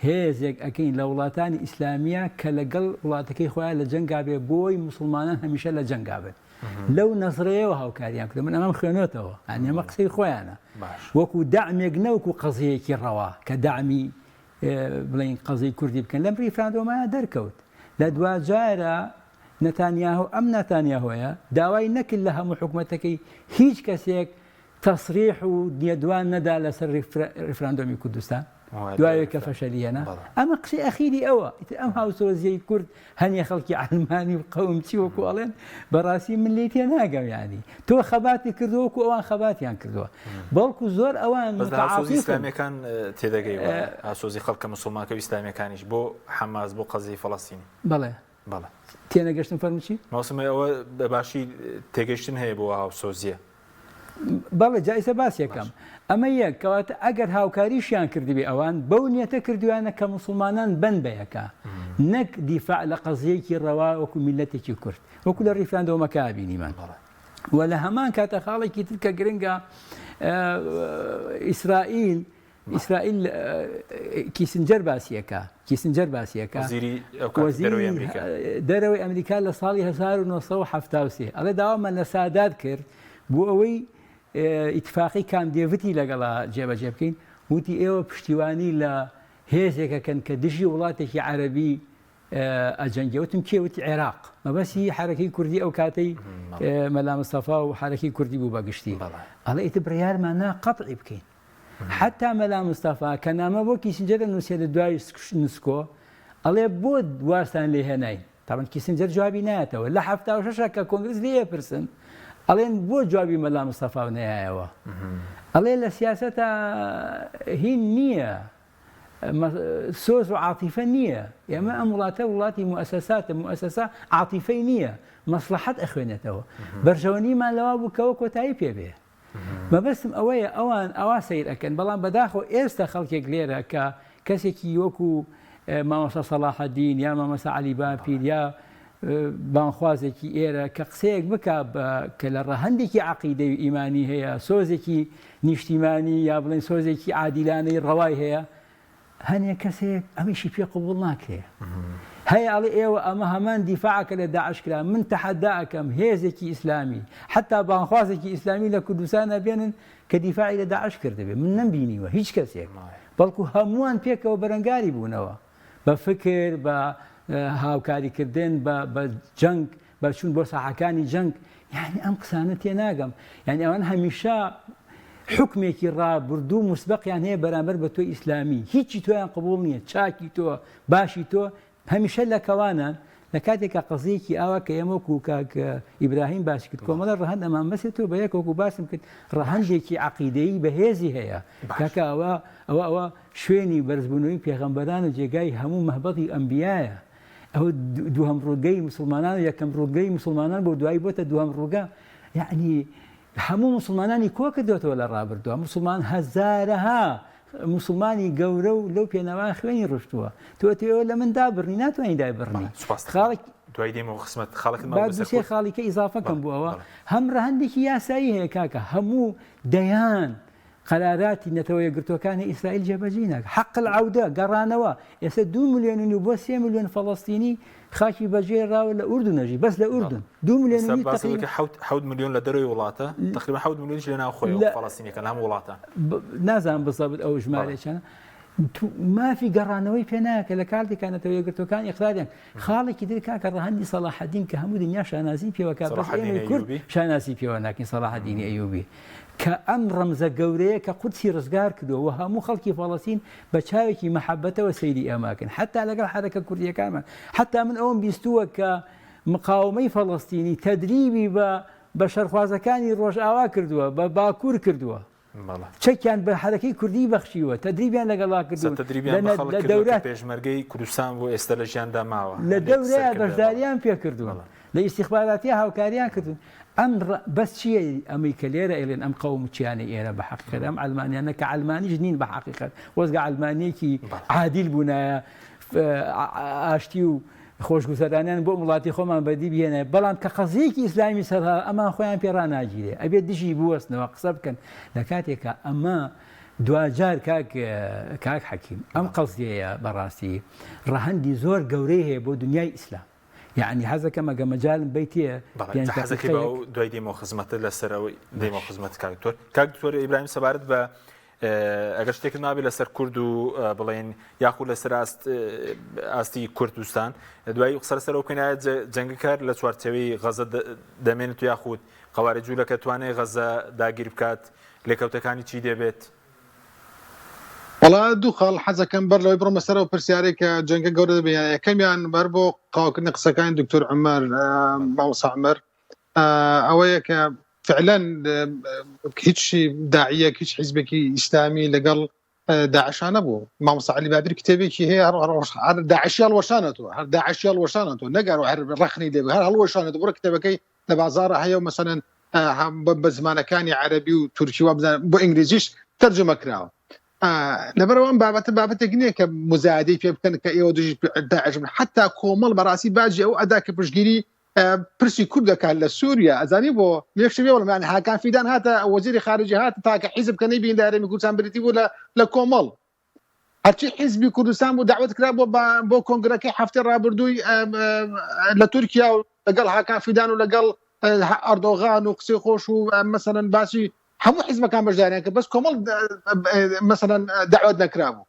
هێزێک ئەەکەین لە وڵاتانی ئیسلامیە کە لەگەڵ وڵاتەکەی خۆیان لە جەنگابێ بۆی مسلمانان هەمیشە لە جەنگابێت لەو نەزرەیەوە هاوکاریان کرد من ئەمەم خوێنێتەوە ئەنی ئەمە قسەی خۆیانە وەکو دامێک نەوەکو قەزەیەکی ڕەوا کە دامی بڵین قەزەی کوردی بکەن لەم ریفراندۆمایە دەرکەوت لە دوجارە نەتانیاهو ئەم نەتانیاهۆیە داوای نەکرد لە هەموو حکوومەتەکەی هیچ کەسێک تەسریح و نیەدوان نەدا لەسەر ریفراندۆمی کوردستان دوایە کە فەشەلیەنە ئەمە قسەی ئەخیری ئەوە ئەم هاوسۆزیەی کورد هەنیە خەڵکی عەلمانی و قەوم چی وەکو ئەڵێن بەڕاستی من لێ تێ ناگەم یانی تۆ خەباتی کردووەکو ئەوان خەباتیان کردووە بەڵکو زۆر ئەوان هاوسۆزی ئیسلامیەکان تێدەگەی هاوسۆزی خەڵکە موسڵمانکە و ئیسلامیەکانیش بۆ حەماس بۆ قەزەی فەڵەستینی بەڵێ تێنەگەشتن فەرموچی مەوسمە ئەوە بەباشی تێگەشتن هەیە بۆ هاوسۆزیە بەڵێ جایسە باسیەکەم ئەمە یەک کەواتە ئەگەر هاوکاریشیان کردبێ ئەوان بەو نیەتە کردویانە کە موسڵمانان بند بەیەکە نەک دیفاع لە قەزیەکی ڕەوا وەکو میلەتێکی کورد وەکو لە ریفراندۆمەکە بینیمان و لە هەمان کاتە خاڵێکی تر کە گرنگە ئیسرائیل کیسنجەر باسیەکە دەرەوەی ئەمریکا لە ساڵی 1970 ئەڵێ داوامە لە سادات کرد بۆ ئەوەی ئیتفاقی کام دێڤەتی لەگەڵا جێبەجێ بکەین وتی ئێوە پشتیوانی لە هێزێکەکەن کە دژی وڵاتێکی عەرەبی ئەجەنگێوتم کێوتی عێراق مەبەسی حرەکەی کوردی ئەو کاتەی مەلا مستەفا و حرەکەی کوردی بوو بەگشتی ئەڵێ ئیتر بڕیارمانە قەتعی بکەین حتا مەلا مستەفا کە نامە بۆ کیسنجەرە نووسێ لە دوای نووسکۆ ئەڵێ بۆ واستان لێ هێناین تاوان کیسنجەر جوابی نایەتەوە لە 76 کە کۆنگرس لێ پرسن ئەڵێن بۆ جوابی مەلا مستەفا نەیایەوە ئەڵێ لە سیاسەتە هین نییە سۆز و عاتیفە نییە ئێمە ئەم وڵاتە وڵاتی موسسە عاتیفەی نییە مەسلحەت ئەخوێنێتەوە بەرژەوەنیمان لەوا بوو کەوە کۆتایی پێبێ مەبەستم ئەوەیە ئەوان ئەوا سیر ئەەکەن بەڵام بەداخۆ ئێستا خەڵکێک لێرە کە کەسێکی وەکو مامۆستا سەلاحەدین یا مامۆستا عەلی باپیر یا بانخوازێکی ئێرە کە قسەیەک بکە کە لە ڕەهەندێکی عەقیدەی و ئیمانی هەیە سۆزێکی نیشتیمانی یا بڵێن سۆزێکی عادیلانەی ڕەوای هەیە هەنێ کەسێک ئەمیشی پێ قبوڵ ناکرێ هەیە ئەڵێ ئێوە ئەمە هەمان دیفاعکە لە داعشکرا من تەحەدا ئەەکەم هێزێکی ئیسلامی حتا بانخوازێکی ئیسلامی لە کوردستانە بێنن کە دیفاعی لە داعش کردبێ من نەمبینیوە هیچ کەسێک بەڵکو هەمووان پێکەوە بەرەنگاری بوونەوە بە فکر بە هاوکاریکردن بە جەنگ بە چوون بۆ ساحەکانی جەنگ یعنی ئەم قسانە تێ ناگەم یعنی ئەوان هەمیشە حکمێکی ڕابردوو مسبقیان هەیە بەرامبەر بە تۆی ئیسلامی هیچی تۆیان قبوڵ نییە چاکی تۆ باشی تۆ هەمیشە لە کەوانان لە کاتێکە قەزەیەکی ئاوا کە ئێمە وەکو کاکە ئیبراهیم باسی کرد کۆمەڵە ڕەهەند ئەمان بەسێتەوە بە یەکوەکو باسم کرد ڕەهەندێکی عەقیدەیی بەهێزی هەیە کاکە ئەوە شوێنی بەرزبوونەوەی پێغەمبەران و جێگای هەموو مەهبەتی ئەنبیایە ئەو دووهەم ڕووگەی مسلمانان و یەکەم ڕووگەی مسلمانان بۆ دوایی بۆتە دووهەم ڕووگە یعنی هەموو مسلمانانی کۆ کردوێتەوە لە ڕابردووە مسلمان هەزارەها مسلمانی گەورە و لەو پێناوان خوێنی ڕشتووە تۆ لە من دابڕنی ناتوانانی دابڕنی خاڵک دوای دێمەوە خسمەت خاڵکن خاڵیکە ئیزافەکەم بووەوە هەم ڕەهەندێکی یاسایی هەیە کاکە هەموو دەیان قەراراتی نەتەوە یەکگرتوەکانی ئیسرائیل جێبەجێ ناکە حەق العودە گەڕانەوە ئێستا 2 ملیۆن بۆ 3 ملیۆن فەڵەستینی خاکی بەجێراوە لە ئوردونەژی بەس لە ئوردون 2 ملیۆن 7 ملیۆن لە دەروی وڵاتە تقریبا 7 ملیۆنیش لە ناو خۆی فەڵەستینیەکان هەموو وڵاتە نازانم بزەبت ئەو ژمارەیەکانە مافی گەڕانەوەی پێ ناکە لە کاتێکانەتەوە یەکگرتوەکان ئیقراریان خاڵێکی در کاکە ڕەهەندی سەلاحەدین کە هەموو دنیا شانازی پێوەکات بەس ئێمەی کورد شانازی پێوە ناکەین سەلاحەدینی ئەیوبی کە ئەم ڕەمزە گەورەیە کە قودسی ڕزگار کردووە و هەموو خەڵکی فەڵەستین بە چاوێکی مەحەبەتەوە سەیری ئێماکەن حتا لەگەڵ حرەکە کوردیەکانمان حتا من ئەوم بیستووە کە مقاومەی فەڵەستینی تەدریبی بە شەرخوازەکانی ڕۆژئاوا کردووە بە باکوور کردووە چەکیان بە حرەکەی کوردی بەخشیوە تەدریبیان لەگەڵا کردووە لە دەورات پێشمەرگەی کوردستان بۆ ئێستا لە ژیاندا ماوە لە دەورەیە بەشداریان پێ کردووە لە ئیستیخباراتی هاوکاریان کردوون ئەم بەس چییە ئەمەی کە لێرە ئێڵێن ئەم قەوم چیانە ئێرە بە حەقیقەت ئەم ئەلمانیانە کە ئەلمانیش نین بە حەقیقەت وەزگە ئەلمانیەکی عادیل بوونایە ئاشتی و خۆشگوزەرانیان بۆ وڵاتی خۆمان بەدی بهێنێ بەڵام کە قەزەیەکی ئیسلامی سەرها ئەمان خۆیان پێڕا ناگیرێ ئەبێت دژی بوەستنەوە قسە بکەن لە کاتێکە ئەمە دوجار کاک حەکیم ئەم قەزیەیە بەڕاستی ڕەهەندی زۆر گەورەی هەیە بۆ دنیای ئیسلام یعنی حەزەکە مەگە مەجالم بیتیە حەزەکەی بە دوای دێمەوە خزمەتە لەسەرەوەی دێمەوە خزمەت کاک دکتۆر ئیبراهیم سەبارەت بە ئەگەر شتێک نابێ لەسەر کورد و بڵێن یاخود لەسەر ئاستی کوردستان دوای سەرسەرەوە پێنایەت جەنگەکار لە چوارچێوەی غەزە دەمێنێت و یاخود قەوارە جوولەکە توانێت غەزە داگیر بکات لێکەوتەکانی چی دەبێت؟ وڵا دوو خاڵ حەزەکەم بەر لەوەی بڕۆمە سەرەوە پرسیارێک کە جەنگە گەورە دەبێت یەکەمیان بەر بۆ قاوکردنی قسەکانی دکتۆر عومەر ماوەسا عومەر ئەوەیە کە فعلا هیچ داعیەک هیچ حیزبێکی ئیسلامی لەگەڵ داعشانە بوو مامۆستا عەلی بابیر کتێبێکی هەیە داعشی هەڵوەشانەتەوە هەر داعشی هەڵوەشانەوە نەگەر هەر ڕەخنی دەبێت هەر هەڵوەشانێت بڕۆ کتێبەکەی لە بازاڕە هەیە و مەسەلەن بە زمانەکانی عەرەبی و تورکی و بۆ ئینگلیزیش تەرجمە کراوە لەبەرەوە ئەم بابەتێک نییە کە مزایدەی پێ بکەن کە ئێوە دژی داعش بن حتا کۆمەڵ بەڕاستی باجی ئەو ئەدا کە پشتگیری پرسی کورد دەکات لە سووریا ئەزانی بۆ یەکشەوێ وڵمان هاکان فیدان هاتە وەزیری خارجی هاتە تاکە حیزب کە نەیبین دارێمی کوردستان بریتی بوو لە کۆمەڵ هەرچی حیزبی کوردستان بوو دعوت کرا بۆ کۆنگرەکەی هەفتەی ڕابردووی لە تورکیا و لەگەڵ هاکان فیدان و لەگەڵ ئەردۆغان و قسەی خۆش و مەسەلەن باسی هەموو حیزبەکان بەشداریان کە بەس کۆمەڵ مەسەلەن دعوت نەکرابوو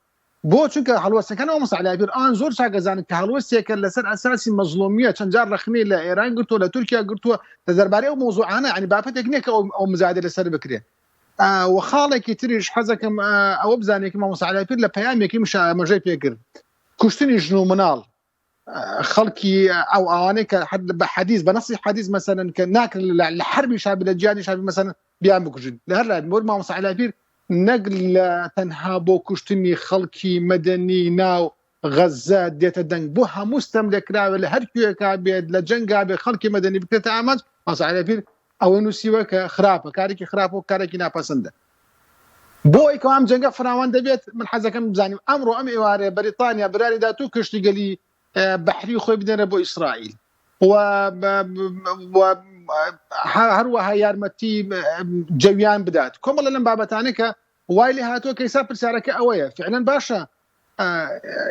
بۆ چونکە هەڵوەستەکانەوە مامۆستا عەلی بابیر ئان زۆر چاکەزانن کە هەڵوەستێکە لەسەر ئەساسی مەزلومیە چەند جار ڕەخنەی لە ئێران گرتووە لە تورکیا گرتووە لە دەربارەی ئەو مۆزوعانە ینی بابەتێک نییە کە ئەو مزایدە لەسەر بکرێت و خاڵێکی تریش حەزەکەم ئەوە بزانێت کە مامۆستا عەلی بابیر لە پەیامێکی مەژەی پێکرد کوشتنی ژن و مناڵ خەڵکی ئەو ئەوانەی کە بە حەدیث بە نەسی حەدیث مەسەلەن کە ناکرد لە حربی شابی لە جیهادی شابی مەسەلەن بیان بکوژن لە هەر لای بۆ مامۆستا عەلی بابیر نەک لە تەنها بۆ کوشتنی خەڵکی مەدەنی ناو غەزە دێتە دەنگ بۆ هەموو ستەملێکراوە لە هەر کوێکا بێت لە جەنگا بێت خەڵکی مەدەنی بکرێتە ئامانج مامۆستا عەلی بابیر ئەوەی نووسیوە کە خراپە کارێکی خراپە و کارێکی ناپەسەندە بۆ ئەوەی ئەم جەنگە فراوان دەبێت من حەزەکەم بزانیم ئەمڕۆ ئەم ئێوارەیە بەریتانیا براری داتوو کشتی گەلی بەحری خۆی بدەنە بۆ ئیسرائیل و هەروەها یارمەتی جەویان بدات کۆمەڵ لەم بابەتانە کە وای لێ هاتووە کە ئێستا پرسیارەکە ئەوەیە فعلا باشە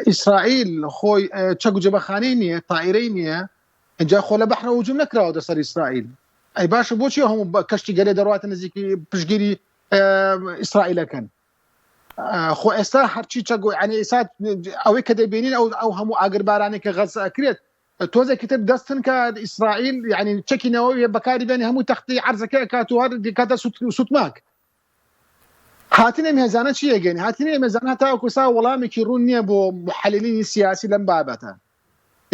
ئیسرائیل خۆی چەک و جەبەخانەی نییە تائیرەی نییە اینجا خۆ لە بەحرە هجووم نەکراوە دەسەر ئیسرائیل ئەی باشە بۆچی هەموو کەشتی گەلێ دەڕواتە نزیکی پشگیری ئیسرائیلەکەن خۆ ئێستا هەرچی چەک ینی ئێستا ئەوەی کە دەبینین ئەو هەموو ئاگربارانی کە غەزە ئەکرێت تۆزێکی تر دەستن کە ئیسرائیل یعنی چەکینەوەی بەکاری بێنی هەموو تەختی عەرزەکە کاتو هەر کاتە سوتماک هاتنە مێزانە چی ئەگەین هاتنە مێزانە تاوەکو سا وەڵامێکی ڕوون نییە بۆ محللینی سیاسی لەم بابەتە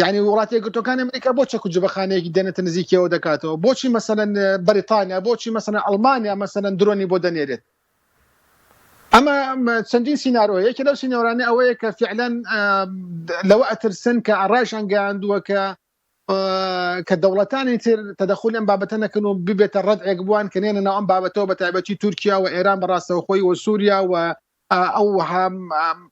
یعنی وڵاتی یەکگرتوەکانی ئەمریکا بۆ چەک و جەبەخانەیەکی دێنێتە نزیکیەوە دەکاتەوە بۆچی مەسەلەن بەریتانیا بۆچی مەسەلەن ئەڵمانیا مەسەلەن درۆنی بۆ دەنێرێت ئەمە چەندین سینارۆ یەکێ لەو سینەوەرانە ئەوەیە کە فعلا لەوە ئەترسن کە ئاڕایشان گەیاندووە کە دەوڵەتانی تر تەدەخل ئەم بابەتە نەکەن و ببێتە ڕەدعێک بووان کە نێنە ناو ئەم بابەتەوە بە تایبەتی تورکیا و ئێران بەڕاستەوە خۆی و سووریا و او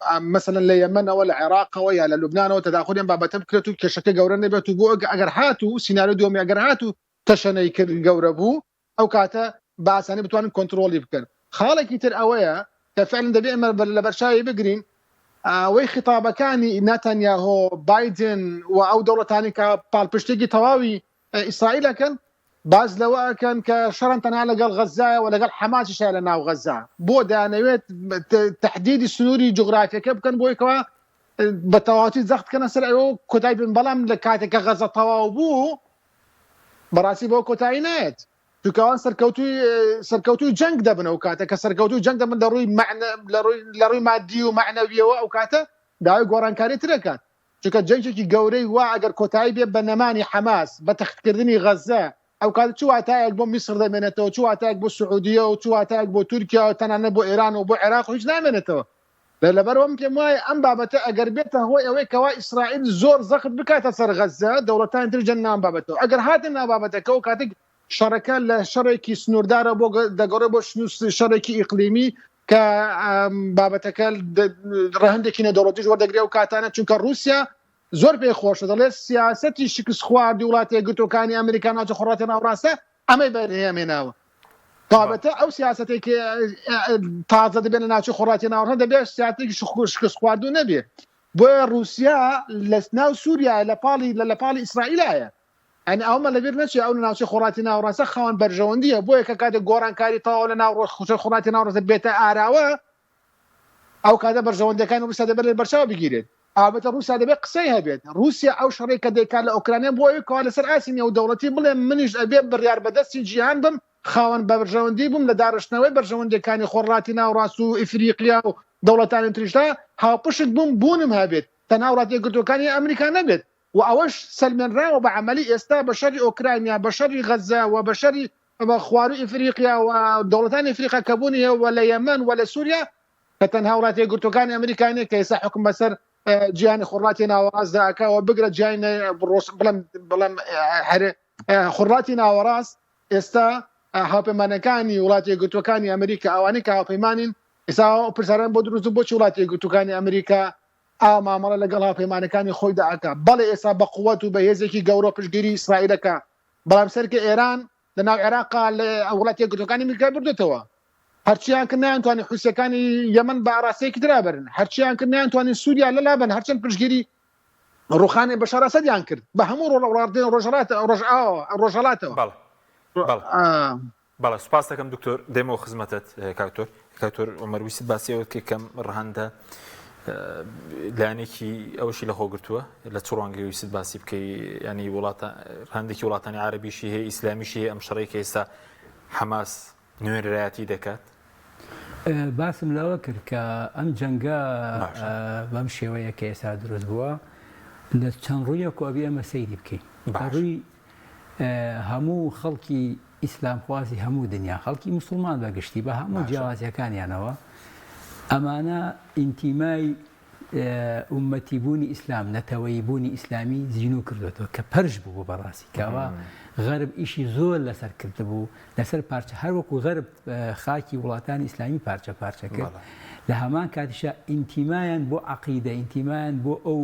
مثلا ليمن او العراق او يا لبنان او تداخلين بابا تبكرتو كشكل قورن بيتو بو اگر هاتو سيناريو دومي اگر هاتو تشني قوربو او كاتا باساني بتوان كنترول بكن خالك يتر اويا كفعلا دبي امر برشاي بقرين وي خطاب كان نتنياهو بايدن او دوله ثانيه كبالبشتيجي تواوي اسرائيل كان باز لو كان كشرن تنال قال غزه ولا قال حماس شايلنا وغزه بودا نويت تحديد السنوري جغرافيا كيف كان بوي كوا بتواتي زخت كان سرعو كتاي بن بلام لكاتك غزه تواوبو براسي بو كتاينات تكوان سركوتو جنگ دبنو كاتا كسركوتو جنگ دبن لروي معنى لروي مادي ومعنوي او كاتا داي غوران كاري تركات چونکە جنگێکی گەورەی وا ئەگەر کۆتایی بێ بە نەمانی حەماس بە تەختکردنی غەزە ئەو کات چواتایەک بۆ میسر دەمێنێتەوە چواتایەک بۆ سعودیە و چواتایەک بۆ تورکیا و تەنانەت بۆ ئێران و بۆ عێراق و هیچ نامێنێتەوە لەبەرەوەم پێم وایە ئەم بابەتە ئەگەر بێتە هۆی ئەوەی کەوا ئیسرائیل زۆر زەخت بکاتە سەر غەزە دەوڵەتانی تر جەن نام بابەتەوە ئەگەر هاتن ناو بابەتەکە و کاتێک شەڕەکە لە شەڕێکی سنووردارە بۆ دەگەڕێ بۆ شەڕێکی ئیقلیمی کە بابەتەکە ڕەهندێکی نەدەوڵەتیش وەردەگرێ و کاتانە چونکە رووسیا زۆر پێی خۆشە دەڵێت سیاسەتی شکست خواردی وڵاتی یەکگرتووەکانی ئەمریکا ناوچە خۆڕاتی ناوەڕاستە ئەمەی بەرهێمێناوە تابەتە ئەو سیاسەتێکی تازە دەبێت لە ناوچەی خۆڕاتی ناوەڕاست دەبێت سیاسەتێکی شکست خواردوو نەبێت بۆیە رووسیا لە ناو سووریا لە پاڵی ئیسرائیلایە ئەنی ئەومە لەبیر نەچێت ئەو لە ناوچەی خۆڕاتی ناوەڕاستە خاوەن بەرژەوەندیە بۆیە کە کاتێک گۆڕانکاری تەواو لە ناو خۆڕاتی ناوەڕاستە بێتە ئاراوە ئەو کاتە بەرژەوەندەکانی رووسیا دەبێت لە بەرچاو بگیرێت ئابەتە رووسیا دەبێت قسەی هەبێت رووسیا ئەو شەڕێک کە دەیکات لە ئۆکرانیا بۆ ئەوەی لەسەر ئاسینیا و دەوڵەتی بڵێ منیش ئەبێ بڕیار بەدەستی جیهان بم خاوەن بەرژەوەندی بووم لە داڕشتنەوەی بەرژەوەندەکانی خۆڕاتی ناوەڕاست و ئیفریقیا و دەوڵەتانی تریشدا هاوپشت بوونم هەبێت تەنها وڵاتی یەکگرتووەکانی ئەمریکا نەبێت و ئەوەش سەلمێنراوە بە عەمەلی ئێستا بە شەڕی ئۆکرانیا بە شەڕی غەزە و بە شەڕی خواروی ئیفریقیا و دەوڵەتانی ئیفریقا کە بوونی وە لە یەمەن و لە سووریا کە تەنها وڵاتی یەکگرتووەکانی ئەمریکانێک کە ئێستا حکم بەسەر جیهانی خۆڕاتی ناوەڕاست داکەوە بگرە جیهانی بڵێم خۆڕاتی ناوەڕاست ئێستا هاوپەیمانەکانی وڵاتی یەکگرتووەکانی ئەمریکا ئەوانەی کە هاوپەیمانین ئێستا پرسیاران بۆ دروست بۆچی وڵاتی یەکگرتووەکانی ئەمریکا ئاوا مامەڵە لەگەڵ هاوپەیمانەکانی خۆی داکا بەڵێ ئێستا بە قووەت و بە هێزێکی گەورە پشتگیری ئیسرائیلەکە بەڵام سەرکە ئێران لە ناو عێراقا لە وڵاتی یەکگرتووەکانی ئەمریکا بردوێتەوە هەرچیان کە نایانتوانین حوسەکانی یەمەن بە ئاراستەیەکی درابرن هەرچیان کە نایانتوانین سووریا لە لابن هەرچەند پشتگیری ڕوخانی بەشار ئەسەدیان کرد بە هەموو ڕۆژهەڵاتەوە بەڵێ سوپاس دەکەم دکتۆر دێمەوە خزمەتت کاکتۆر عومەر ویست باسیەوە کە کەم ڕەهەندە لایەنێکی ئەوشی لە خۆگرتووە لە چ ڕوانگەی ویست باسی بکەی ینی هەندێکی وڵاتانی عەرەبیشی هەیە ئیسلامیشی هەیە ئەم شەڕێی کە ئێستا حەماس نوێنەرایەتی دەکات باسم لەوە کرد کە ئەم جەنگە بەم شێوەیە کە ئێستا دروست بووە لە چەند ڕوویەک ئەبێ ئەمە سەیری بکەین ڕووی هەموو خەڵکی ئیسلامخوازی هەموو دنیا خەڵکی موسڵمان بەگشتی بە هەموو جیاوازیەکانیانەوە ئەمانە ئینتیمای ئومەتیبوونی ئیسلام نەتەوەییبوونی ئیسلامی زیینوو کردوێتەوە کە پەرش بوو بەڕاستی کەوا غەرب ئیشی زۆر لەسەر کردبوو لەسەر پارچە هەروەکو غەرب خاکی وڵاتانی ئیسلامی پارچە کرد لە هەمان کاتیشە ئینتیمایان بۆ عەقیدە ئینتیمایان بۆ ئەو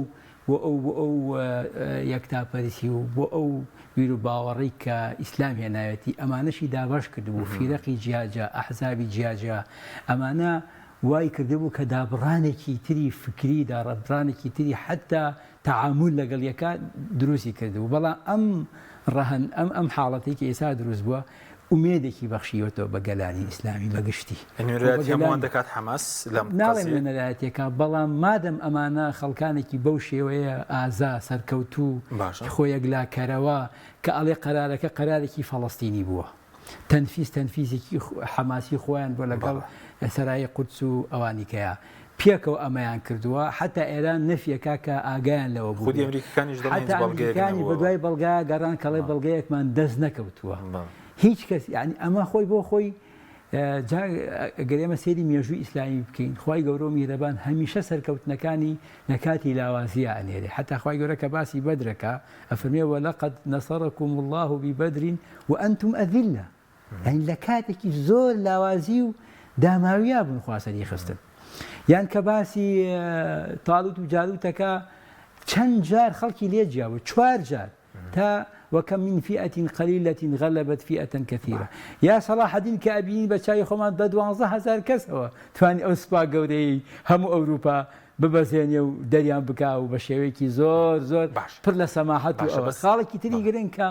یەکتاپەرستی و بۆ ئەو ویر و باوەڕی کە ئیسلام هێناوێتی ئەمانەشی دابەش کردبوو فیرەقی جیاجا ئەحزابی جیاجا ئەمانە وای کردبوو کە دابڕانێکی تری فکری داڕەبڕانێکی تری حتا تعامل لەگەڵ یەکە دروستی کردبوو بەڵام ئەم حاڵەتی کە ئێستا دروست بووە ئومێدێکی بەخشیوەتەوە بە گەلانی ئیسلامی بەگشتی هەمووان دەکات حەماس ناڵێن وێنەرایەتێکە بەڵام مادەم ئەمانە خەڵکانێکی بەو شێوەیە ئازا سەرکەوتوو خۆیەک لاکەرەوە کە ئەڵێ قەرارەکە قەرارێکی فەڵەستینی بووە تەنفیزێکی حەماسی خۆیان بۆ لەگەڵ سەرای قودس و ئەوانیکەیە پێکەوە ئەمەیان کردووە حتا ئێران نەفیەکە کە ئاگایان لەوە بوو ئەمریکانی بە دوای بەڵگا گەڕان کەڵێ بەڵگەیەکمان دەست نەکەوتووە هیچ کەس یعنی ئەمە خۆی بۆ خۆی گەر ئێمە سێری مێژووی ئیسلامی بکەین خوای گەورە و میهرەبان هەمیشە سەرکەوتنەکانی لە کاتی لاوازیە ئەنێرێ حتا خوای گەورە کە باسی بەدرەکە ئەفەرمێ وەلەقەد نەسەڕەکم الله ببەدر وأنتم ئەذلە یعنی لە کاتێکی زۆر لاوازی و داماویە بوون خوا سەری خستن یان کە باسی تاڵوت و جالوتەکە چەند جار خەڵکی لێجیاوە 4 جار تا وكم من فئة قليلة غلبت فئة كثيرة يا صلاح الدين كأبين بچاي خۆمان بە 12,000 کەسەوە توانی ئەو سوپا گەورەی هەموو ئەوروپا ببەزێنێ و دەریان بکا و بە شێوەیەکی زۆر پڕ لە سەماحەت و ئەوە خاڵێکی تری گرنگ کە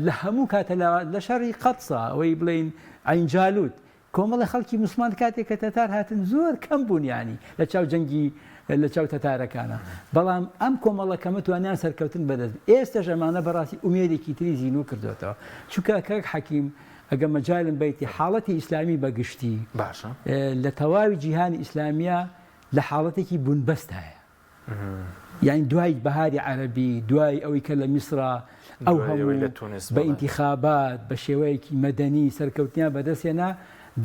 لە هەموو کاتە لە شەڕی قەتسا ئەوەی بڵێن عینجالوت کۆمەڵە خەڵکی موسڵمان کاتێک کە تەتار هاتن زۆر کەم بوون یانی لە چاو جەنگی لە چاو تەتارەکانە بەڵام ئەم کۆمەڵە کەمە توانیان سەرکەوتن بەدەست ئێستا ژەمانە بەڕاستی ئومێدێکی تری زیینوو کردوێتەوە چونکە کەک حەکیم ئەگە مەجالم بیتی حاڵەتی ئیسلامی بەگشتی باشە لە تەواوی جیهانی ئیسلامیە لە حاڵەتێکی بوونبەست هەیە یعنی دوای بەهاری عەرەبی دوای ئەوەی کە لە میسرا ئەو هەموو بە ئینتیخابات بە شێوەیەکی مەدەنی سەرکەوتنیان بەدەستێنا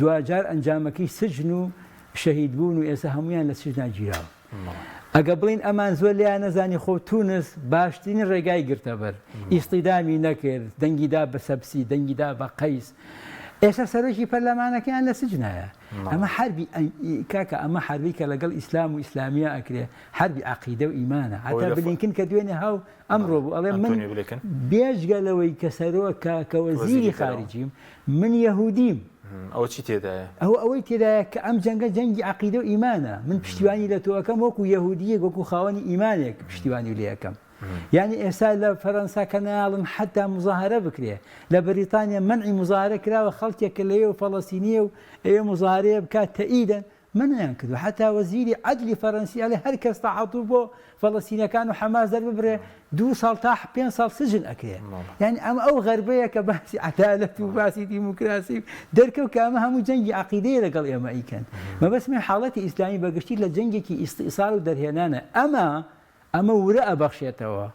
دوجار ئەنجامەکەی سجن و شەهید بوون و ئێستا هەمویان لە سجنا گیراوە ئەگە بڵین ئەمان زۆر لیان نەزانی خۆ تونس باشترین ڕێگای گرتەبەر ئیستیدامی نەکرد دەنگیدا بە سەبسی دەنگیدا بە قەیس ئێستا سەرۆکی پەرلەمانەکەیان لە سجنایە ئەمە حربی کاکە ئەمە حربی کە لەگەڵ ئیسلام و ئیسلامیە ئەکرێ حربی عەقیدە و ئیمانە حتا بلینکن کە دوێنێ هاو ئەمڕۆ بوو ئەڵێ من بێژگەلەوەی کە سەرۆکە کە وەزیری خارجیم من یەهودیم ئەوە چی تێدایە؟ ئەوەی تێدایە کە ئەم جەنگە جەنگی عەقیدە و ئیمانە من پشتیوانی لە تۆەکەم وەکو یەهودیەک وەکو خاوەنی ئیمانێک پشتیوانی لێ یەکەم یعنی ئێستا لە فەرەنسا کە ناڵن حتا مزاهرە بکرێ لە بەریتانیا منعی مزاهرە کراوە خەڵکێکە لەوێ و فەڵەستینیە و ئێوە مزاهرەیە بکات تەئیدەن منیان کردو حتا وەزیری عەدلی فەرەنسی ئەڵێ هەر کەس تەعاطف بۆ فەڵەستینیەکان و حەماس دەرببرێ 2 ساڵ تا 5 ساڵ سجن ئەکرێ یعنی ئەمە ئەو غەربەیە کە باسی عەدالەت و باسی دیموکراسی دەرکەوت کە ئەمە هەموو جەنگی عەقیدەیە لەگەڵ ئێمە ئیکەن مەبەستمێ حاڵەتی ئیسلامی بەگشتی لە جەنگێکی ئیستئیصال و دەرهێنانە ئەمە ورە ئەبەخشێتەوە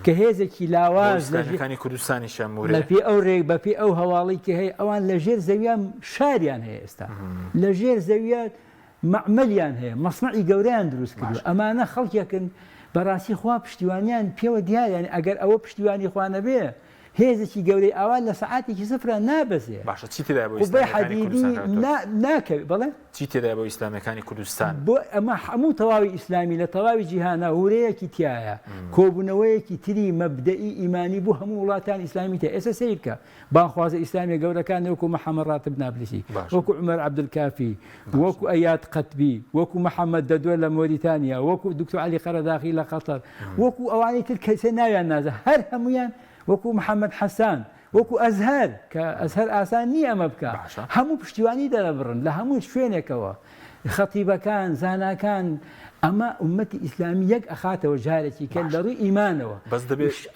کە هێزێکی لاواز لەکانی کوردستانی شەمورە لە پێ ئەو ڕێک بە پێ ئەو هەواڵی کە هەیە ئەوان لە ژێر زەویان شاریان هەیە ئێستا لە ژێر زەویات معمەلیان هەیە مەصنعی گەورەیان دروست کردو ئەمانە خەڵکێکن بەڕاستی خوا پشتیوانیان پێوە دیارە ئەگەر ئەوە پشتیوانی خوا نەبێ هێزێکی گەورەی ئاوان لە سەعاتێکی سفرە نابەزێ باشە چی تێدای بۆ حەدیدی ناکەوێت بەڵێ چی تێدای بۆ ئیسلامیەکانی کوردستان بۆ ئەمە هەموو تەواوی ئیسلامی لە تەواوی جیهانە هورەیەکی تایە کۆبوونەوەیەکی تری مەبدەئی ئیمانی بوو هەموو وڵاتان ئیسلامی تە ئێستا سیرکە بانخوازە ئیسلامی گەورەکان وەکو محەممەد ڕاتب نابلسی وەکو عومەر عەبدولکافی وەکو ئەیاد قەتبی وەکو محەممەد دەدوێ لە مۆریتانیا وەکو دکتۆر عەلی قەرەداخی لە قەتەر وەکو ئەوانەی تر کەسێ ناویان نازە هەر هەمویان وەکو محەممەد حەسان وەکو ئەزهەر کە ئەزهەر ئاسان نییە ئەمە بکە هەموو پشتیوانی دەرەبڕن لە هەموو شوێنێکەوە خەتیبەکان زاناکان ئەمە ئومەتی ئیسلامی یەک ئەخاتەوە جارێکی کە لە ڕووی ئیمانەوە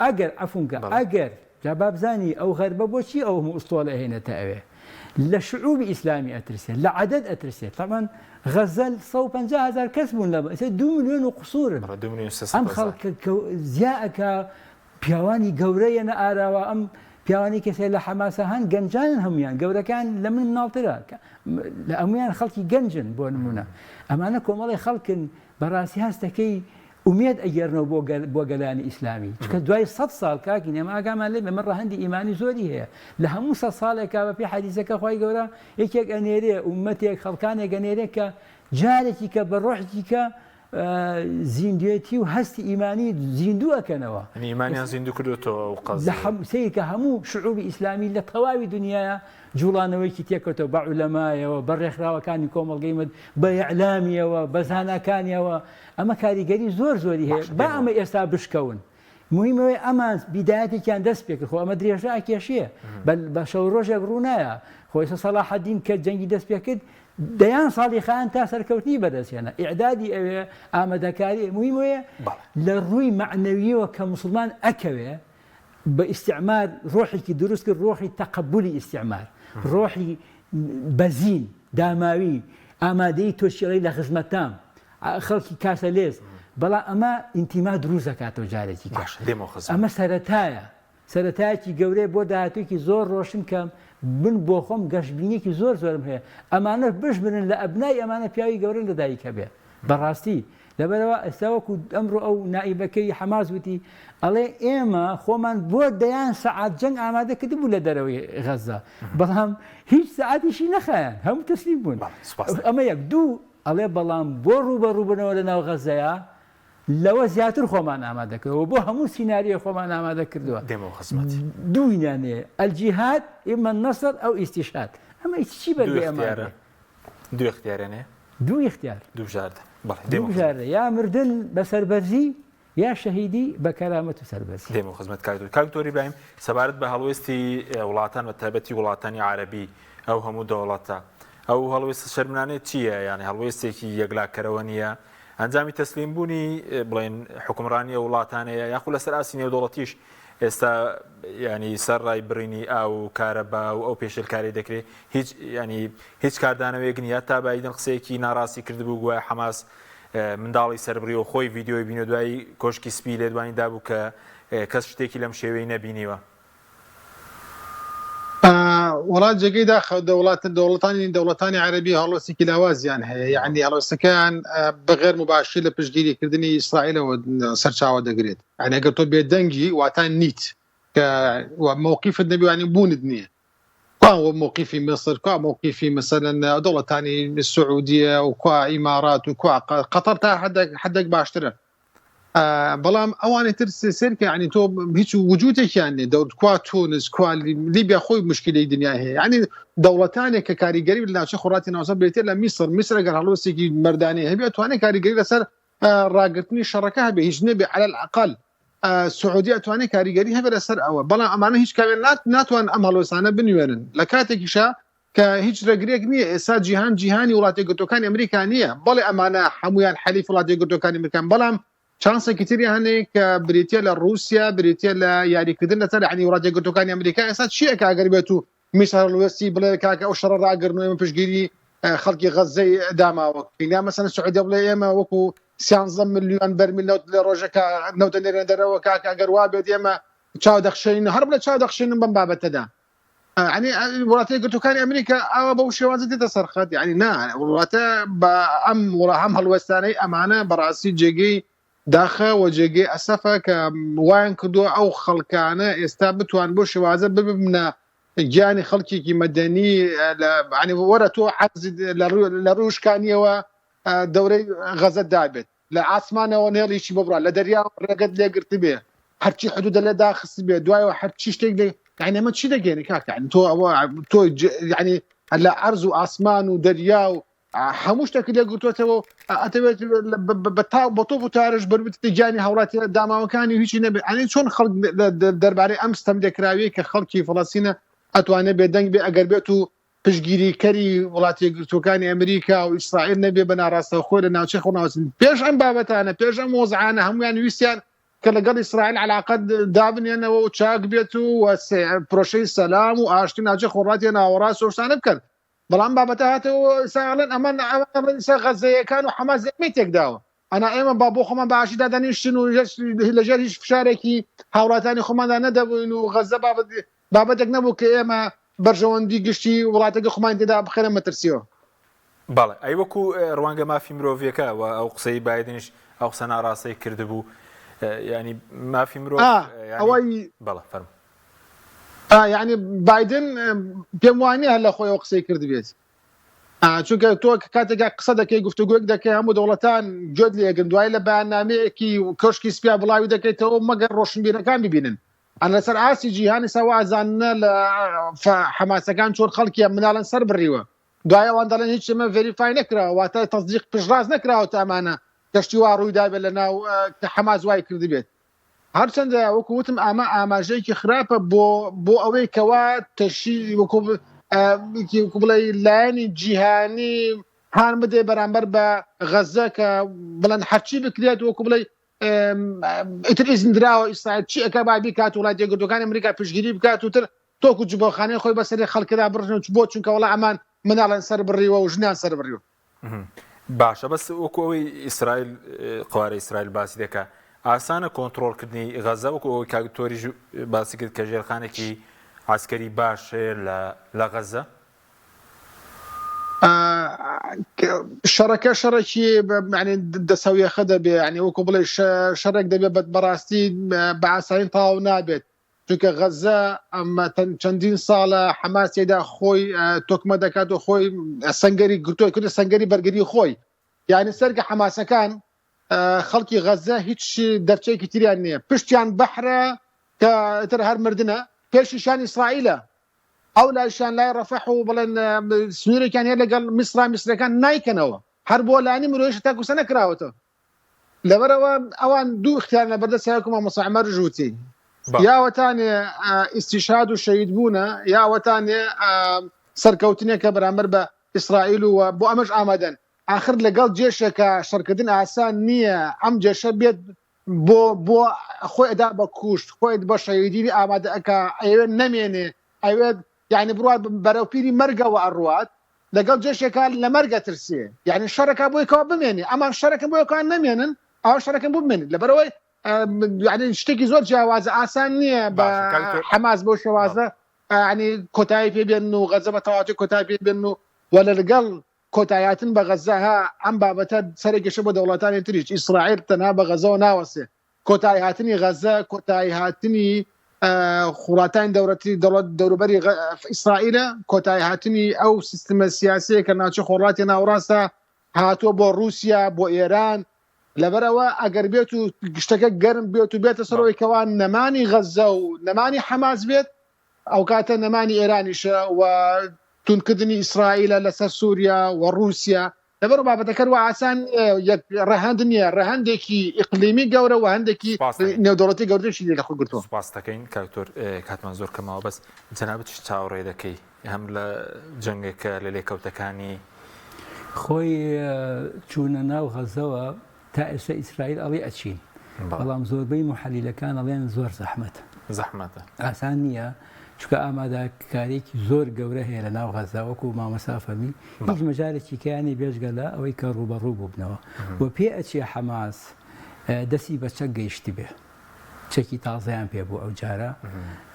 ئەگەر عەفوونکە ئەگەر جابابزانی ئەو غەربە بۆچی ئەو هەموو ئوستۆڵە هێنێتە ئەوێ لە شعوبی ئیسلامی ئەترسێت لە عەدەد ئەترسێت طبعاً غەزەل 150,000 کەس بوون لە 2 ملیۆن و قسوورن ئەم خەڵکە زیاکە پیاوانی گەورەیە نەئاراوە ئەم پیاوانی کەسێ لە حەماسە هەن گەنجانن هەمویان گەورەکان لە من مناڵترە لە ئەمویان خەڵکی گەنجن بۆ نمونە ئەمانە کۆمەڵی خەڵکن بەڕاستی هەستەکەی ئومێد ئەگەرنەوە بۆ گەلانی ئیسلامی چکە دوای 100 ساڵ کاکی نێمە ئاگامان لێ بێمە ڕەهەندی ئیمانی زۆری هەیە لە هەموو 100 ساڵێکا بە پێی حەدیسەکە خوای گەورە یەکێک ئەنێرێ ئومەتێک خەڵکانێک ئەنێرێ کە جارێکی کە بە ڕۆحێکی کە زیندوێتی و هەستی ئیمانی زیندوو ئەکەنەوە ئیمانیان زیندوو کردوێتەوە سیرکە هەموو شعوبی ئیسلامی لە تەواوی دنیاە جوڵانەوەیکی تێکەوتەوە بە عولەمایەوە بە ڕێکخراوەکانی کۆمەڵگەی بە ئیعلامیەوە بە زاناکانیەوە ئەمە کاریگەری زۆری هەیە با ئەمە ئێستا بشکەون مهمەوەی ئەمان بیدایەتێکیان دەست پێکرد خۆ ئەمە درێژە ئەکێشیە بە شەو ڕۆژێک ڕوونایە خۆی سەلاح الدین کە جەنگی دەست پێ کرد دەیان ساڵی خان تا سەرکەوتنی بەدەستێنە ئیعدادی ئەوێ ئامادەکاری مهمەیە لە ڕووی معنەویەوە کە موسڵمان ئەکەوێ بە ئیستیعمار ڕۆحێکی دروست کرد ڕۆحی تەقەبولی ئیستیعمار ڕۆحی بەزین داماوی ئامادەی تۆشیڵەی لە خزمەتام خەڵکی کاسە لێز بەڵام ئەمە ئینتیما دروست دەکاتەوە جارێکی ئەمە سەرەتایەکی گەورەی بۆ داهاتوویەکی زۆر ڕۆشن کەم بن بۆ خۆم گەشتبینێکی زۆرم هەیە ئەمانە بشبرن لە ئەبنای ئەمانە پیاوی گەورە لە دایکە بێ بەڕاستی لەبەرەوە ئێستاوەکو ئەمڕۆ ئەو نائیبەکەی حەماس وتی ئەڵێ ئێمە خۆمان بۆ دەیان سەعات جەنگ ئامادە کردبوو لە دەرەوەی غەزا بەڵام هیچ سەعاتیشی نەخایەن هەموو تەسلیم بوون ئەمە یەک دوو ئەڵێ بەڵام بۆ ڕوبەڕووبنەوە لە ناو غەزەیە لەوە زیاتر خۆمان ئامادەکردەوە بۆ هەموو سیناریۆ خۆمان ئامادە کردووە دووینانێ ئەلجیهاد ئیمە نەسەر ئەو ئیستیشاد ئەمە چی بەرگێ ئەمانە دوو اختیارێنێ دوو اختیار دوو بژارە یا مردن بە سەربەرزی یا شەهیدی بە کەرامەت و سەربەرزی دێمە خزمەت کاکتۆری بایم سەبارەت بە هەڵوێستی وڵاتان بە تایبەتی وڵاتانی عارەبی ئەو هەموو دەوڵەتە ئەو هەڵوێستە شەرمنانێت چییە یعنی هەڵوێستێکی یەکلاکەرەوە نییە ئەنجامی تەسلیمبوونی بڵێن حکومڕانی وڵاتانەیە یاخو لەسەر ئاسی نێودوڵەتیش ئێستا ینی سەر ڕای برینی ئاو کارەبا و ئەو پێشلکاری دەکرێت هیچ کاردانەوەیەک نیە تا بایدن قسەیەکی ناڕاستی کردبوو گوایە حەماس منداڵی سەربڕی و خۆی ڤیددیۆی بینە دوایی کۆشکی سپی لێ دوانی دابوو کە کەس شتێکی لەم شێوەی نەبینیوە وڵات جێگەی داخە دەوڵەتانی عەرەبی هەڵوەستێکی لاوازیان هەیە یعنی هەڵوەستەکان بەغێر مباشر لە پشتگیریکردنی ئیسرائیلەوە سەرچاوە دەگرێت یعنی ئەگەر تۆ بێدەنگی واتان نیت کە مووقیفت نەبیوانی بوونت نییە كوا موقفي مصر كوا موقفي مثلا دولتاني السعوديه وكوا امارات وكوا قطر تا حدك باشتره بلام اواني ترسي سيرك يعني تو هيك وجودك يعني دور كوا تونس كوا ليبيا خوي مشكله الدنيا هي يعني دولتان ككاريجري ولا شي خراتي نوصل بيت لا مصر قال هلوسي مرداني هبي تواني كاريجري لسر راقتني شركه بهجنبي على الاقل السعوديه تواني كاريجري هبي لسر اول بلا امانه هيك كمان ناتوان امهلوسانه بنيوان لكاتك شا كهيج رجريك نيه اسا جهاني ولاتي قطوكان امريكانيه بلا امانه حمويان حليف ولاتي قطوكان امريكان بلا شانس كثير يعني كبريتيا لروسيا بريتيا يعني كدنا ترى يعني ولاتي قطوكان امريكا اسا شيء كاغربتو مثلا الوسي بلا كاكا او شر راقرنو فشجيري خلقي غزه داما وكينا مثلا السعوديه بلا يما وكو سيانزم مليون برميل نوت لروجكا نوت ندرو كاكا غرواب ديما تشاو دخشين هرب لا تشاو دخشين من باب تدا يعني ولاتي قطوكان امريكا او بو شوازتي تسرخت يعني نا ولاتي ام ولا هم هالوساني امانه براسي جيجي داخل وجيجي اسفه كوين كدو او خلقانه استابت وان بو شوازه بمنا جاني خلقي مدني يعني ورثوا عز لروش كانيوا دوري غزه دابت لعاصمانه ونيري شي ببرا لدريا رقد لي قرطبيه حرشي حدود اللي داخل سبيه دواي وحرشي شتي يعني ما تشي دقيني كاك يعني تو يعني لا ارز واسمان ودريا حموش تاكل قلتو اتبت بطوف تارج بربت تجاني هورات داما وكاني هيك نبي يعني شلون خلق درباري امس تم ذكراوي كخلقي فلسطين اتوانه بدنگ به اگر بيتو پشگیری کری ولاتی توکانی امریکا و اسرائیل نبی بنا راسته خود ناوچه خونا پیش ام بابتانه پیش ام وضعانه هم يعني ويسيان كلا قال اسرائيل على عقد دابني انا وتشاق بيتو وبروشي سلام واشتي ناوچه خوراتي انا وراس وسان بكر بلان بابتاته سالن امان غزه كانوا حماس ميتك داو انا ايما بابو خما باشي دادني شنو لجال هيش فشاركي حولاتاني خما ندبو انه غزه بابتك نبو كيما برژەوەندی گشتی وڵاتەکە خۆمان تێدا بخێنە مەترسیەوە بەڵێ ئەی وەکو ڕوانگە مافی مرۆڤیەکە و ئەو قسەی بایدنیش ئەو قسە ناڕاستەی کردبوو ینی مافی مرۆڤ ئەوەی بەڵێ فەرموو یعنی بایدن پێم وانییە هەر لە خۆی ئەو قسەی کردبێت چونکە تۆ کاتێکا قسە دەکەی گفتوگویەک دەکەی هەموو دەوڵەتان گوێت لێگرن دوای لە بەیاننامەیەکی کۆشکی سپیا بڵاوی دەکەیتەوە مەگەر ڕۆشنبیرەکان ببینن أنا سر عاسي جيهاني سوا زاننا لحماسة كان شو الخلق منالا سر بريوه دعايا واندلن هيك ما فيريفاي نكرا واتا تصديق بجراز نكرا وتامانه كشتوا روي دايب لنا كحماس واي كردي بيت هرچند وكوتم اما جاي خرابه بو اوي كوا تشي وكو بلاي لاني جيهاني هان بده برامبر بغزه بلان حرشي بكريات وكو بلاي اتريزن دراو اسرائيل شي كبا بكات ولا جدو كان امريكا فشغري بكات وتر توكو جبو خانه خوي بس خلق دا برجن جبو چونك والله امان من على سر بريو وجنان سر بريو باشا بس وكوي اسرائيل قواري اسرائيل باسي دكا اسانه كنترول كدني غزه وكو كاكتوري باسي كد كجير خانكي عسكري باش لغزه شركي يعني دسويه خدب يعني وكبل شرك دبي براستي بعسين طاو نابت چونك غزه اما چندين ساله حماس يدا خوي توكما دكاتو خوي سنگري قلتو كده سنگري برگري خوي یعنی سەرگە حەماسەکان خەڵکی غەزە هیچ دەرچەیەکی تریان نییە پشتیان بەحرە کە تر هەر مردنە پێشیشان ئیسرائیلە ئەو لایشان لای ڕەفەح و بڵێن سنوورێکیان هەیە لەگەڵ میسرەکان نایکەنەوە هەر بۆ لانی مرۆیش تاکوسە نەکراوەتەوە لەبەرەوە ئەوان دوو اختیار لە بەردەستیاکەمە مستعمەر ژووتی یاوەتانێ ئیستیشاد و شەهید بوونە یاوەتانێ سەرکەوتنێکە بەرامبەر بە ئیسرائیل و بۆ ئەمەش ئامادەن آخر لەگەڵ جێشێکە شەڕکردن ئاسان نییە ئەم جێشە بێت بۆ خۆی ئەدا بە کوشت خۆی بە شەهیدی ئامادە ئەکا ئەوێ نەمێنێ ئەوێت یعنی بڕات بەرەو پیری مەرگەوە ئەڕوات لەگەڵ جێشێکە لە مەرگە ترسێ یعنی شەرەکە بۆیەوە بمێنێ ئەمان شەرەکە بۆیەکان نەمێنن ئەو شەرەکەم بۆ بمێنێت لەبەرەوەی یعنی شتێکی زۆر جیاوازە ئاسان نییە بە حەماس بۆ شێوازە ینی کۆتایی پێبێن و غەزە بە تەواوی کۆتایی پێبێن و وەلە لەگەڵ کۆتاییاتن بە غەزەها ئەم بابەتە سەرێکیشە بۆ دەوڵەتانی تریش ئیسرائیل تەنها بە غەزەوە ناوەسێ کۆتایی هاتنی غەزە کۆتایی هاتنی خوڵاتانی دەوڵەت دەوروبەری ئیسرائیلە کۆتایی هاتنی ئەو سیستمە سیاسەیە کە ناوچە خۆڕاتی ناوەڕاستە هاتووە بۆ رووسیا بۆ ئێران لەبەرەوە ئەگەر بێت و گشتەکە گەرم بێت و بێتە سەرەوەی کەوان نەمانی غەزە و نەمانی حەماس بێت ئەو کاتە نەمانی ئێرانیشە و تونکردنی ئیسرائیلە لەسەر سووریا و رووسیا لەبەر بابەتەکە وە ئاسان ڕەهەند نییە ڕەهەندێکی ئیقلیمی گەورە و هەندێکی نێودەوڵەتی گەورەشی لە خۆ گرتووە سوپاس دەکەین کاکتۆر کاتمان زۆر کەماوە بەس جەنابەت چ چاوەڕێ دەکەی هەم لە جەنگێکە لە لێکەوتەکانی خۆی چوونە ناو غەزەوە تا ئێستا ئیسرائیل ئەڵێ ئەچین بەڵام زۆربەی محەلیلەکان ئەڵێن زۆر زەحمەتە ئاسان نییە چکە ئامادەکارێکی زۆر گەورە هەیە لە ناو غەزا وەکو مامەسا فەرمی هیچ مەجارێکی کیانی بێژگە لە ئەوەی کە ڕوبەڕوو بووبنەوە و پێ ئەچێ حەماس دەستی بە چەک گەیشتی بێ چەکی تازەیان پێ بوو ئەو جارە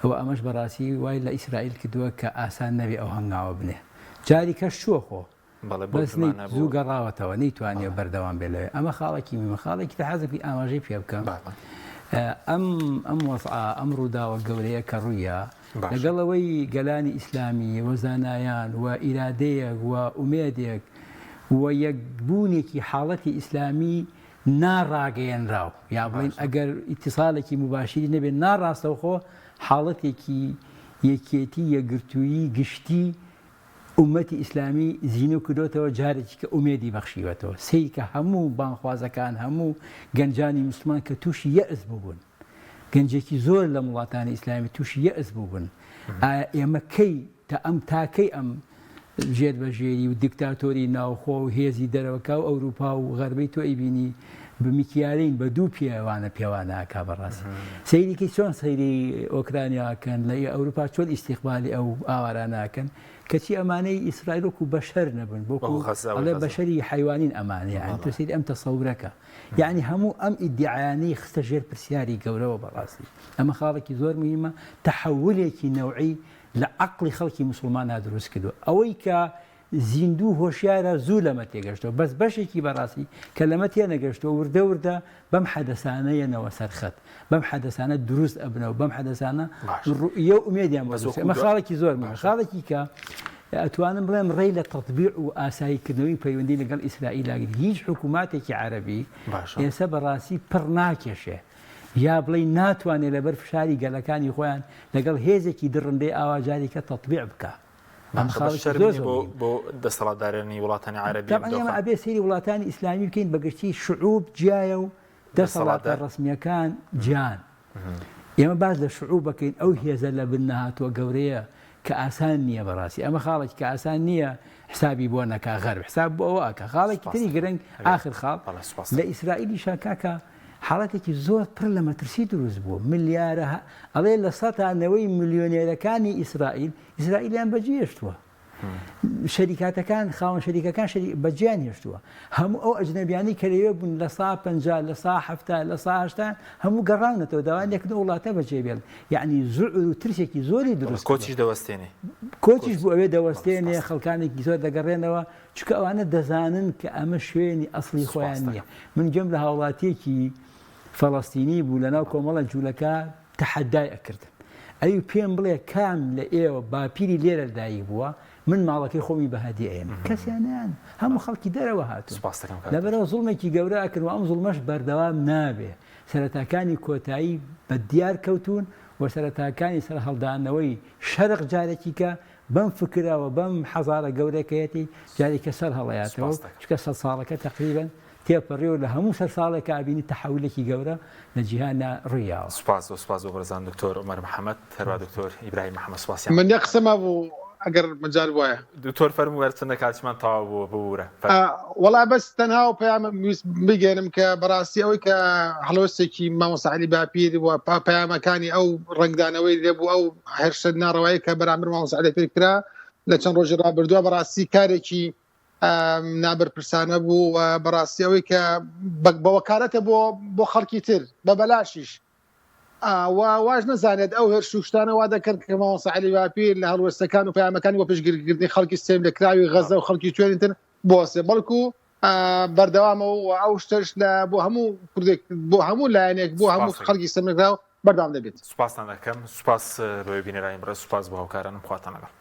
ئەوە ئەمەش بەڕاستی وای لە ئیسرائیل کردووە کە ئاسان نەبێ ئەو هەنگاوە بنێ جاری کەش چووە خۆ بەس زوو گەڕاوەتەوە نەیتوانێ بەردەوام بێ لەوێ ئەمە خاڵێکی میمە خاڵێکی تە حەزەکەی ئاماژەی پێ بکەم ئەم وەسعە ئەم ڕووداوە گەورەیە کە ڕوویە لەگەڵەوەی گەلانی ئیسلامی وەزانایان و ئیرادەیەک و ئومێدێک و یەکبوونێکی حاڵەتی ئیسلامی ناڕاگەیەنراو یا بڵین ئەگەر ئیتیساڵێکی مباشری نەبێت ناڕاستەوخۆ حاڵەتێکی یەکێتی یەکگرتوویی گشتی ئومەتی ئیسلامی زیینە کردوتەوە جارێکی کە ئومێدی بەخشیوەتەوە سەی کە هەموو بانخوازەکان هەموو گەنجانی مسلمان کە تووشی یەئس بوون گەنجێکی زۆر لە وڵاتانی ئیسلامی تووشی یەئس بوون ئێمە کەی تا ئەم تاکەی ئەم ژێربەژێری و دیکتاتۆری ناوخۆ و هێزی دەرەوەکە و ئەوروپا و غەربەی تۆ ئەیبینی بمیکیارین بە دوو پیاوانەکە بەڕاستی سەیریکەی چۆن سەیری ئۆکرانیاکەن لە ئەوروپا چۆن ئیستیقبالی ئەو ئاواراناکەن کەچی ئەمانەی ئیسرائیل وەکو بەشەر نەبن بۆکو ئەڵێ بەشەری حیوانین ئەمانە یعنی تۆسیری ئەم تەسەورەکە یعنی هەموو ئەم ئیدعیانەی خستە ژێر پرسیاری گەورەوە بەڕاستی ئەمە خاڵێکی زۆر مهمە تەحەولێکی نەوعی لە عەقڵی خەڵکی مسلمانە دروست کردووە ئەوەی کە زیندوو هۆشیارە زوو لەمە تێگەشتەوە بەس بەشێکی بەڕاستی کە لەمە تێ نەگەشتەوە وردە وردە بەم حەدەسانەیەنەوە سەرخەت بەم حەدەسانە دروست ئەبنەوە بەم حەدەسانە ڕوئیە و ئومێدیان بۆ ئەمە خاڵێکی زۆر خاڵێکی کە ئەتوانم بڵێم ڕێی لە تەطبیع و ئاساییکردنەوەی پەیوەندی لەگەڵ ئیسرائیلاگیر هیچ حکووماتێکی عەرەبی ئێستا بەڕاستی پڕ ناکێشێ یا بڵێ ناتوانێت لەبەر فشاری گەلەکانی خۆیان لەگەڵ هێزێکی درڕندەی ئاواجاریکە تەطبیع بکە بۆ دەسەڵاتدارانی وڵاتانی عەرەبی ئەمە ئەبێ سەیری وڵاتانی ئیسلامی بکەین بەگشتی شعوب جیایە و دەسەڵاتە ڕسمیەکان گیان ئێمە باز لە شعوب بکەین ئەو هێزە لە بن نەهاتووە گەورەیە کە ئاسان نییە بەڕاستی ئەمە خاڵێکی کە ئاسان نییە حسابی بۆ نەکا غەرب حساب بۆ ئەوە کە خاڵێکی تری گرنگ ئاخر خاڵ لە ئیسرائیلی شاکاکە حاڵەتێکی زۆر پڕ لە مەترسی دروست بوو ملیارە ئەڵێ لە سەتانەوەی ملیۆنێرەکانی ئیسرائیلیان بەجێهێشتووە شەریکاتەکان خاوەن شەریکەکان بەجیان هێشتووە هەموو ئەو ئەجنەبیانی کە لەوێ بوون لە سا 50 لە سا 70 لە سا 80 هەموو گەڕاونەتەوە داوایەکردن وڵاتە بەجێبێن یعنی زوع و ترسێکی زۆری دروست کۆچیش دەوەستێنێ کۆچیش بۆ ئەوێ دەوەستێنێ خەڵکانێکی زۆر دەگەڕێنەوە چکە ئەوانە دەزانن کە ئەمە شوێنی ئەسڵی خۆیان نییە من گوێم لە هاوڵاتیەکی فەڵەستینی بوو لەناو کۆمەڵە جوولەکە تەحەدای ئەکردن ئەوی پێم بڵێ کام لە ئێوە باپیری لێرە دایی بووە من ماڵەکەی خۆمی بەهادیێن کەسیانیان هەموو خەڵکی دەرەوە هاتوو لەبەرەوە زوڵمێکی گەورەکرد و ئەم زوڵمەش بەردەوام نابێ سەرەتاکانی کۆتایی بە دیار کەوتون و سەرەتاکانی سەر هەڵدانەوەی شەرق جارێکی کە بەم فکرەوە بەم حەزارە گەورەکەیەتی جارێکە سەر هەڵەیاتەوە چکە 100 ساڵەکە تقریبا تێپەڕێ و لە هەموو سەر ساڵێکە ئابینی تەحولێکی گەورە لە جیهانە ڕوویاوە. سوپاس بۆ بەرزان دکتۆر عومەر محەممەد هەروە دکتۆر ئیبراهیم محەممەد سوپاسیان. من یە قسەما بوو ئەگەر مجال وایە دکتۆر فەرمووە چەندە کاتمان تەواو بووە بورە. وەڵا بەس تەنها و پەیام بگەێنم کە بەڕاستی ئەوەی کە هەڵۆستێکی مامۆستا عەلی باپیر و پەیامەکانی ئەو ڕنگدانەوەی لێبوو ئەو هێرشە ناڕەوایی کە بەرامبەر مامۆستا عەلی پێ کرا لە چەند ڕۆژی ڕابردووە بەڕاستی کارێکی نابەرپرسانە بوو و بەڕاستی ئەوەی کە بە وەکارەتە بۆ خەڵکی تر بە بەلاشیش واش نەزانێت ئەو هێرش و شتانە وا دەکرد کە مامۆستا عەلی باپیر لە هەڵوێستەکان و پەیامەکانی وە پێشگیرکردنی خەڵکی سێم لە کراوی غەزە و خەڵکی توێنی تر بۆسێ بەڵکو بەردەوامەوە و ئەو شتەش بۆ هەموو کوردێک بۆ هەموو لایەنێک بۆ هەموو خەڵکی سێم لەکراو بەردەوام دەبێت. سوپاسان دەکەم سوپاس بۆ بینەرانی بەڕێز سوپاس بۆ هاوکارانم خواتان لەگەڵ.